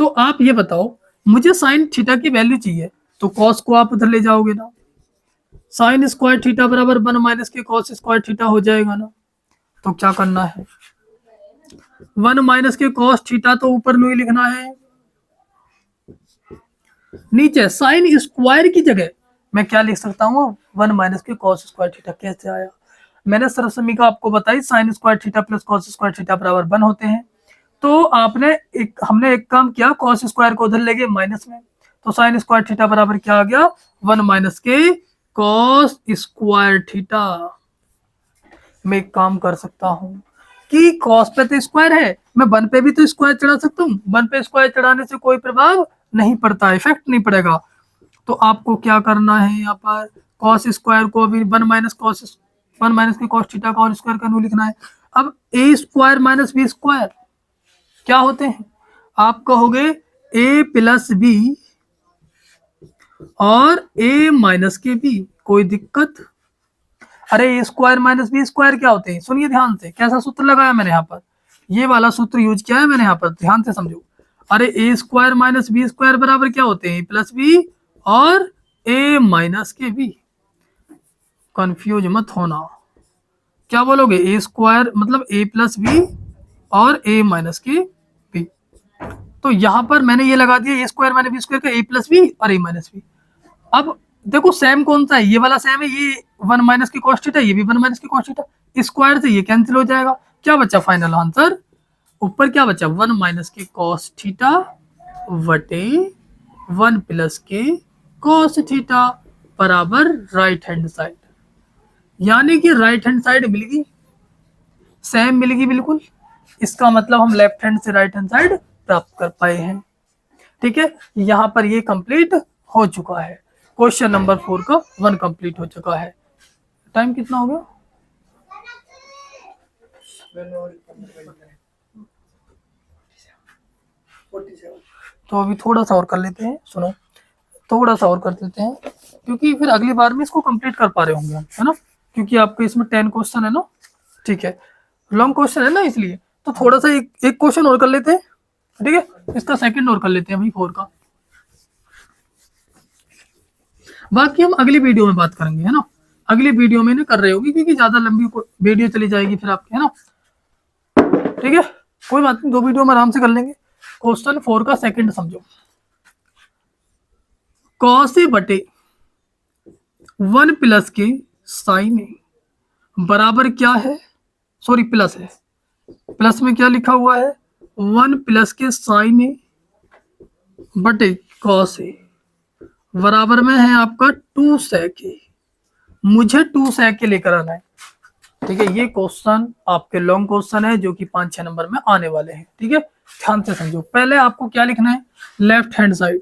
तो आप ये बताओ, मुझे साइन थीटा की वैल्यू चाहिए, तो कॉस को आप उधर ले जाओगे ना, साइन स्क्वायर थीटा बराबर 1 माइनस के कॉस स्क्वायर थीटा हो जाएगा ना। तो क्या करना है, 1 माइनस के कॉस थीटा तो ऊपर नहीं लिखना है, नीचे साइन स्क्वायर की जगह मैं क्या लिख सकता हूँ, 1 माइनस के कॉस स्क्वायर थीटा। कैसे आया, मैंने सर्व समीकरण आपको बताई, sine square theta plus cos square theta बराबर 1 होते हैं। तो हमने एक काम किया, कॉस स्क्वायर को उधर ले गए माइनस में, तो साइन स्क्वायर थीटा बराबर क्या आ गया, 1 माइनस के कॉस स्क्वायर थीटा। मैं एक काम कर सकता हूँ कि कॉस पे तो स्क्वायर है, मैं 1 पे भी तो स्क्वायर चढ़ा सकता हूँ, 1 पे स्क्वायर चढ़ाने से कोई प्रभाव नहीं पड़ता, इफेक्ट नहीं पड़ेगा। तो आपको क्या करना है, यहाँ पर कॉस स्क्वायर को भी 1 माइनस के कॉस थीटा का और स्क्वायर का न्यू लिखना है। अब ए स्क्वायर माइनस बी स्क्वायर क्या होते हैं, आप कहोगे ए प्लस बी और ए माइनस के बी, कोई दिक्कत। अरे A square minus b square क्या होते हैं, सुनिए ध्यान से, कैसा सूत्र लगाया मैंने यहाँ पर, ये वाला सूत्र यूज किया है मैंने यहाँ पर, ध्यान से समझो। अरे A square minus b square बराबर क्या होते हैं, प्लस बी और ए माइनस के बी। कंफ्यूज मत होना, क्या बोलोगे, ए स्क्वायर मतलब ए प्लस बी और ए माइनस के बी। तो यहाँ पर मैंने ये लगा दिया, ए स्क्वायर माइनस बी स्क्वायर का ए प्लस बी और ए माइनस बी। अब देखो सेम कौन सा है, ये वाला सेम है, ये 1 माइनस की कॉस थीटा, ये भी 1 माइनस की कॉस थीटा, स्क्वायर से ये कैंसिल हो जाएगा। क्या बचा फाइनल आंसर, ऊपर क्या बचा, 1 माइनस के कॉस थीटा वटे 1 प्लस के कॉस थीटा बराबर राइट हैंड साइड, यानी कि राइट हैंड साइड मिल गई, सेम मिल गई बिल्कुल। इसका मतलब हम लेफ्ट हैंड से राइट हैंड साइड प्राप्त कर पाए हैं। ठीक है, यहाँ पर ये कंप्लीट हो चुका है, क्वेश्चन नंबर 4 का 1 कंप्लीट हो चुका है। टाइम कितना हो गया, तो अभी थोड़ा सा और कर लेते हैं, सुनो थोड़ा सा और कर देते हैं, क्योंकि फिर अगली बार में इसको कंप्लीट कर पा रहे होंगे हम, है ना, क्योंकि आपके इसमें 10 क्वेश्चन है ना, ठीक है, लॉन्ग क्वेश्चन है ना, इसलिए तो थोड़ा सा एक क्वेश्चन और कर लेते हैं, ठीक है, इसका सेकंड और कर लेते हैं भाई 4 का, बाकी हम अगली वीडियो में बात करेंगे, है ना, अगली वीडियो में ना कर रहे होगी, क्योंकि ज्यादा लंबी वीडियो चली जाएगी फिर आपकी, है ना, ठीक है, कोई बात नहीं, 2 वीडियो में आराम से कर लेंगे। क्वेश्चन 4 का सेकंड समझो, कॉस ए बटे 1 प्लस के साइन ए बराबर क्या है, सॉरी प्लस है, प्लस में क्या लिखा हुआ है, 1 प्लस के साइन ए बटे कॉस ए बराबर में है आपका 2 sec ए, मुझे 2 sec ए लेकर आना है। ठीक है, ये क्वेश्चन आपके लॉन्ग क्वेश्चन है जो कि 5-6 नंबर में आने वाले हैं। ठीक है, ध्यान से समझो, पहले आपको क्या लिखना है, लेफ्ट हैंड साइड,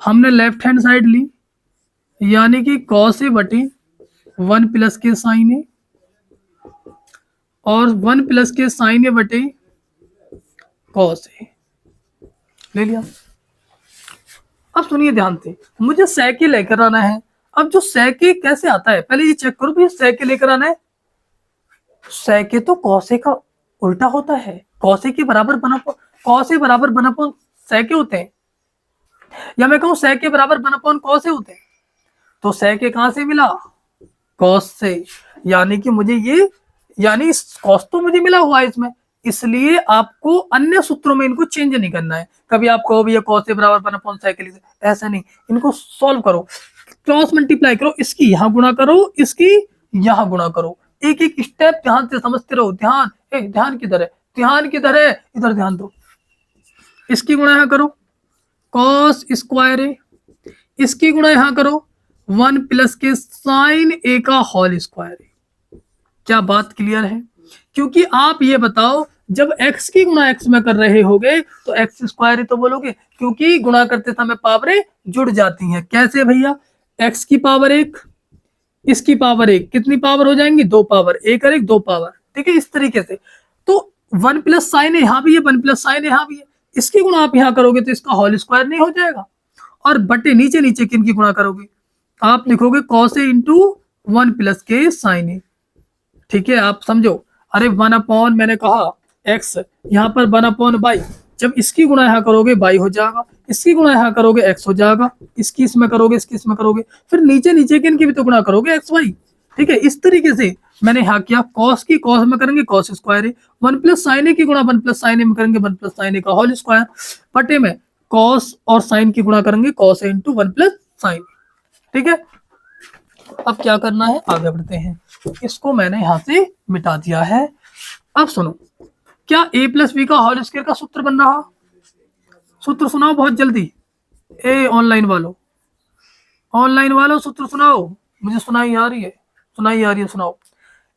हमने लेफ्ट हैंड साइड ली, यानी कि कॉस ए बटे 1 प्लस के साइन ए और 1 प्लस के साइन ए बटे कॉस ए ले लिया। अब सुनिए ध्यान से, मुझे sec ए लेकर आना है। अब जो sec ए कैसे आता है, पहले ये चेक करो भैया, sec ए लेकर आना है, sec ए तो cos ए का उल्टा होता है, cos ए के बराबर cos ए बराबर 1 sec ए होते हैं, या मैं कहूं sec ए बराबर 1 cos ए होते हैं, तो sec ए कहां से मिला, cos से, यानी कि मुझे ये, यानी cos तो मुझे मिला हुआ है इसमें, इसलिए आपको अन्य सूत्रों में इनको चेंज नहीं करना है। कभी आप कहो भैया cos ए बराबर 1 sec ए, ऐसा नहीं, इनको सॉल्व करो, क्रॉस मल्टीप्लाई करो, इसकी यहां गुणा करो, इसकी यहां गुणा करो, एक एक स्टेप ध्यान से समझते रहो। ध्यान, ध्यान किधर है, ध्यान किधर है, इधर ध्यान दो, इसकी गुणा यहां करो cos स्क्वायर ए, इसकी गुणा यहां करो 1 प्लस के साइन ए का होल स्क्वायर ए। क्या बात क्लियर है, क्योंकि आप ये बताओ, जब x की गुणा x में कर रहे होगे तो x स्क्वायर तो बोलोगे, क्योंकि गुणा करते समय पावरें जुड़ जाती हैं। कैसे भैया, x की पावर 1, इसकी पावर 1, कितनी पावर हो जाएंगी, 2 पावर, 1 और 1 2 पावर। ठीक है, इस तरीके से, तो 1 प्लस साइन यहाँ भी है, 1 प्लस साइन यहाँ भी है, इसकी गुणा आप यहाँ करोगे तो इसका होल स्क्वायर नहीं हो जाएगा, और बटे नीचे नीचे किन की गुणा करोगे, आप लिखोगे cos ए इंटू 1 प्लस के साइन ए। ठीक है, आप समझो, अरे 1 अपॉन मैंने कहा x, यहाँ पर 1 अपॉन बाई, जब इसकी गुणा यहाँ करोगे y हो जाएगा, इसकी गुणा यहाँ करोगे x हो जाएगा, इसकी इसमें करोगे, इसकी इसमें करोगे, फिर नीचे नीचे के इनकी भी तो गुणा करोगे x y। ठीक है, इस तरीके से मैंने यहाँ किया। कॉस की कॉस में करेंगे कॉस स्क्वायर ए, 1 प्लस साइन ए की गुणा 1 प्लस साइन ए में करेंगे 1 प्लस साइन ए का होल स्क्वायर, बटे में कॉस और साइन की गुणा करेंगे cos A into 1 plus sign. ठीक है, अब क्या करना है, आगे बढ़ते हैं। इसको मैंने यहाँ से मिटा दिया है। अब सुनो, क्या a प्लस बी का होल स्क्वायर का सूत्र बन रहा? सूत्र सुनाओ बहुत जल्दी, ए ऑनलाइन वालों सूत्र सुनाओ, मुझे सुनाई आ रही है, सुनाओ।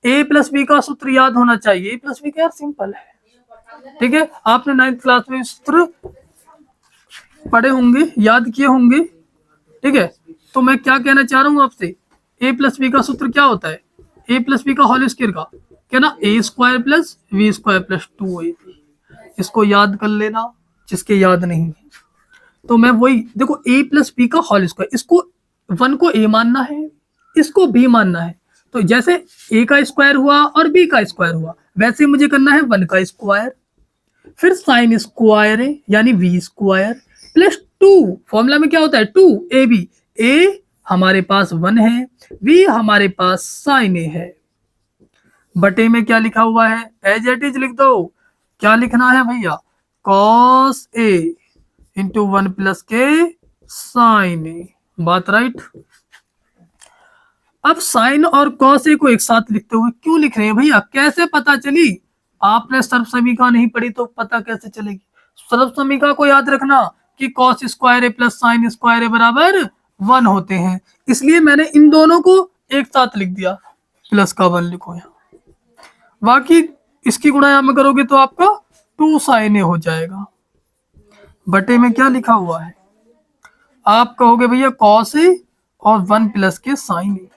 a प्लस बी का सूत्र याद होना चाहिए। a प्लस बी का यार सिंपल है। ठीक है, आपने 9th क्लास में सूत्र पढ़े होंगे, याद किए होंगे। ठीक है, तो मैं क्या कहना चाह रहा हूँ आपसे, a प्लस बी का सूत्र क्या होता है? a प्लस बी का होल स्क्वायर का क्या ना, A square plus B square plus 2ab। इसको याद कर लेना जिसके याद नहीं है। तो मैं वही देखो, a प्लस बी का होल स्क्वायर, इसको 1 को a मानना है, इसको b मानना है। तो जैसे a का स्क्वायर हुआ और b का स्क्वायर हुआ, वैसे मुझे करना है 1 का स्क्वायर, फिर साइन स्क्वायर है यानी v स्क्वायर प्लस 2, फॉर्मूला में क्या होता है 2ab। a हमारे पास 1 है, v हमारे पास साइन a है, बटे में क्या लिखा हुआ है, एज इट इज लिख दो। क्या लिखना है भैया, कॉस a इंटू 1 प्लस के साइन a। बात राइट। अब साइन और कॉस ए को एक साथ लिखते हुए क्यों लिख रहे हैं भैया, कैसे पता चली? आपने सर्वसमीका नहीं पढ़ी तो पता कैसे चलेगी? सर्वसमीका को याद रखना कि कॉस स्क्वायर ए प्लस साइन स्क्वायर ए बराबर 1 होते हैं, इसलिए मैंने इन दोनों को एक साथ लिख दिया, प्लस का 1 लिखो यहाँ। बाकी इसकी गुणा यहाँ में करोगे तो आपका 2 साइन ए हो जाएगा, बटे में क्या लिखा हुआ है, आप कहोगे भैया कॉस ए और 1 प्लस के साइन ए।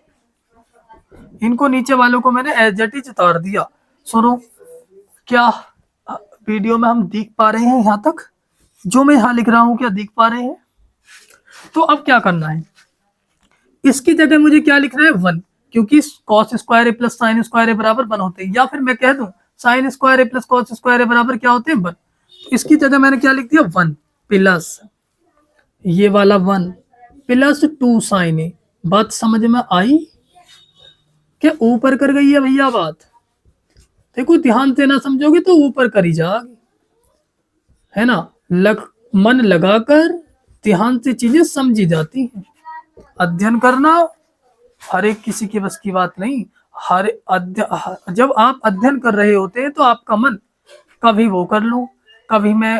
इनको नीचे वालों को मैंने एज इट इज उतार दिया। सुनो, क्या वीडियो में हम देख पा रहे हैं यहाँ तक? जो मैं यहाँ लिख रहा हूँ क्या देख पा रहे हैं? तो अब क्या करना है, इसकी जगह मुझे क्या लिखना है 1, क्योंकि कॉस स्क्वायर ए प्लस साइन स्क्वायर ए बराबर 1 होते हैं, या फिर मैं कह दूं साइन स्क्वायर ए प्लस कॉस स्क्वायर ए बराबर क्या होते हैं 1। तो इसकी जगह मैंने क्या लिख दिया 1 प्लस ये वाला 1 प्लस 2 साइन ए। बात समझ में आई? क्या ऊपर कर गई है भैया बात? देखो ध्यान से ना समझोगे तो ऊपर करी जाएगी, है ना। मन लगाकर ध्यान से चीजें समझी जाती हैं। अध्ययन करना हर एक किसी की बस की बात नहीं। जब आप अध्ययन कर रहे होते हैं तो आपका मन कभी वो कर लूं, कभी मैं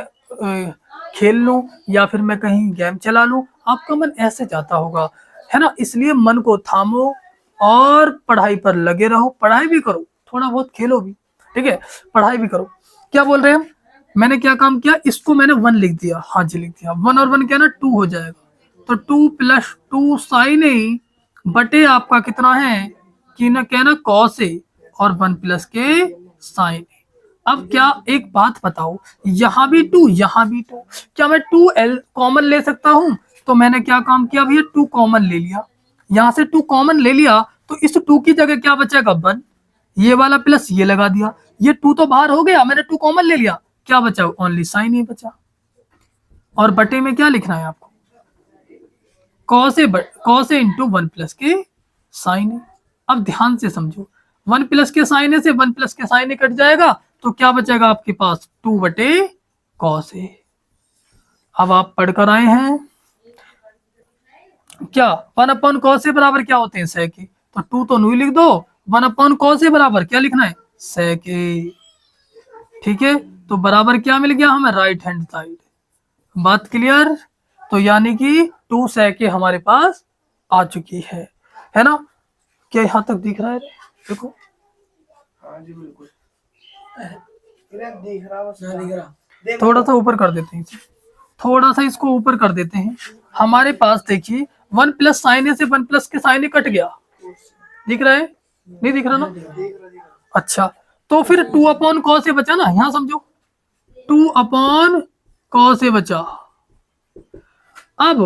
खेल लूं, या फिर मैं कहीं गेम चला लूं, आपका मन ऐसे जाता होगा, है ना। इसलिए मन को थामो और पढ़ाई पर लगे रहो। पढ़ाई भी करो, थोड़ा बहुत खेलो भी, ठीक है, पढ़ाई भी करो। क्या बोल रहे हैं हम? मैंने क्या काम किया, इसको मैंने 1 लिख दिया, हाँ जी लिख दिया। 1 और 1 क्या ना 2 हो जाएगा, तो 2 प्लस 2 साइन ए बटे आपका कितना है कि ना क्या ना कॉस ए और 1 प्लस के साइन ए। अब क्या एक बात बताओ, यहाँ भी 2 यहाँ भी 2, क्या मैं 2l कॉमन ले सकता हूँ? तो मैंने क्या काम किया भैया, 2 कॉमन ले लिया, यहाँ से 2 कॉमन ले लिया, तो इस 2 की जगह क्या बचेगा 1, ये वाला प्लस ये लगा दिया, ये 2 तो बाहर हो गया, मैंने 2 कॉमन ले लिया, क्या बचा ओनली साइन ए बचा। और बटे में क्या लिखना है आपको, कॉस ए इंटू 1 प्लस के साइन ए। अब ध्यान से समझो, 1 प्लस के साइन ए से 1 प्लस के साइन ए कट जाएगा, तो क्या बचेगा आपके पास 2 बटे कॉस ए। अब आप पढ़कर आए हैं क्या, 1 अपॉन कॉस ए बराबर क्या होते हैं सेक ए, तो 2 तो नहीं लिख दो, 1 अपॉन कॉस ए बराबर क्या लिखना है सेक ए। ठीक है, तो बराबर क्या मिल गया हमें, राइट हैंड साइड। बात क्लियर? तो यानी कि 2 सेक ए हमारे पास आ चुकी है ना। क्या यहाँ तक दिख रहा है? देखो हाँ जी बिल्कुल दिख रहा, थोड़ा सा ऊपर कर देते हैं इसे, थोड़ा सा इसको ऊपर कर देते हैं। हमारे पास देखिए 1 प्लस साइन ए से 1 प्लस के साइन ए कट गया, दिख रहा है? नहीं दिख रहा ना? अच्छा, तो फिर 2 अपॉन कॉस ए बचा ना, यहाँ समझो 2 अपॉन कॉस ए बचा। अब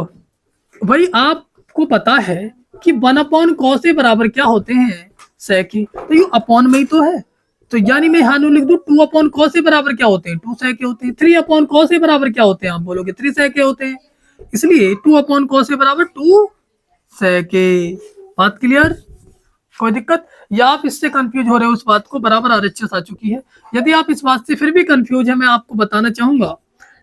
भाई आपको पता है कि 1 अपॉन कॉस ए बराबर क्या होते हैं सेक ए, तो ये अपॉन में ही तो है, तो यानी मैं यहाँ लिख दूं 2 अपॉन कॉस ए बराबर क्या होते हैं, 2 sec a होते हैं। 3 अपॉन कॉस ए बराबर क्या होते हैं, आप बोलोगे 3 sec a होते हैं। इसलिए 2 अपॉन कॉस ए बराबर 2 sec a। बात क्लियर, कोई दिक्कत? या आप इससे कंफ्यूज हो रहे हो उस बात को, बराबर RHS आ चुकी है। यदि आप इस बात से फिर भी कंफ्यूज है, मैं आपको बताना चाहूंगा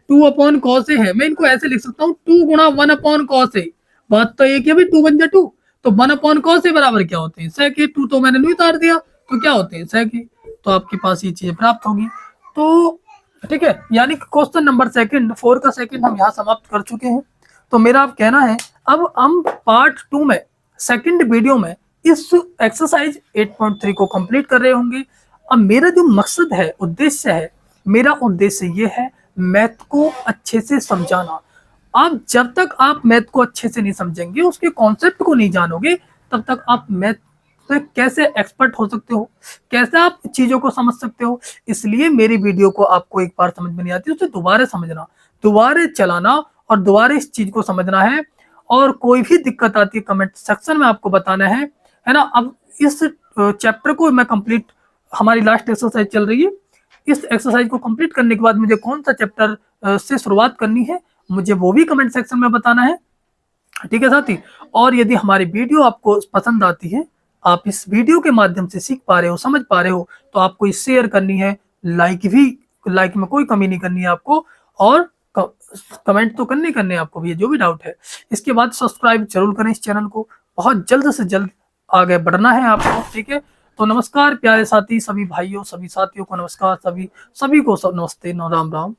2 अपॉन कॉस ए है, मैं इनको ऐसे लिख सकता हूँ 2 गुणा 1 अपॉन कॉस ए। बात तो एक है भाई, 2 बन जा 2, तो 1 अपॉन कॉस ए बराबर क्या होते हैं, sec a। 2 तो मैंने नहीं उतार दिया, तो क्या होते हैं sec a। तो आपके पास ये चीज प्राप्त होगी। तो ठीक है, यानी कि क्वेश्चन नंबर 4 का सेकंड हम यहाँ समाप्त कर चुके हैं। तो मेरा आप कहना है, अब हम पार्ट 2 में सेकंड वीडियो में इस एक्सरसाइज 8.3 को कंप्लीट कर रहे होंगे। अब मेरा जो मकसद है, उद्देश्य है, मेरा उद्देश्य ये है मैथ को अच्छे से समझाना। आप जब तक आप मैथ को अच्छे से नहीं समझेंगे, उसके कॉन्सेप्ट को नहीं जानोगे, तब तक आप मैथ में कैसे एक्सपर्ट हो सकते हो, कैसे आप चीजों को समझ सकते हो। इसलिए मेरी वीडियो को आपको एक बार समझ में नहीं आती, उसे दोबारा समझना, दोबारा चलाना और दोबारा इस चीज को समझना है। और कोई भी दिक्कत आती है कमेंट सेक्शन में आपको बताना है ना। अब इस चैप्टर को मैं कंप्लीट, हमारी लास्ट एक्सरसाइज चल रही है, इस एक्सरसाइज को कंप्लीट करने के बाद मुझे कौन सा चैप्टर से शुरुआत करनी है, मुझे वो भी कमेंट सेक्शन में बताना है। ठीक है साथी। और यदि हमारी वीडियो आपको पसंद आती है, आप इस वीडियो के माध्यम से सीख पा रहे हो, समझ पा रहे हो, तो आपको इस शेयर करनी है, लाइक में कोई कमी नहीं करनी है आपको, और कमेंट तो करने आपको भी, जो भी डाउट है। इसके बाद सब्सक्राइब जरूर करें इस चैनल को, बहुत जल्द से जल्द आगे बढ़ना है आपको। ठीक है, तो नमस्कार प्यारे साथी, सभी भाइयों सभी साथियों को नमस्कार, सभी को सब नमस्ते, राम राम,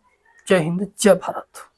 जय हिंद, जय भारत।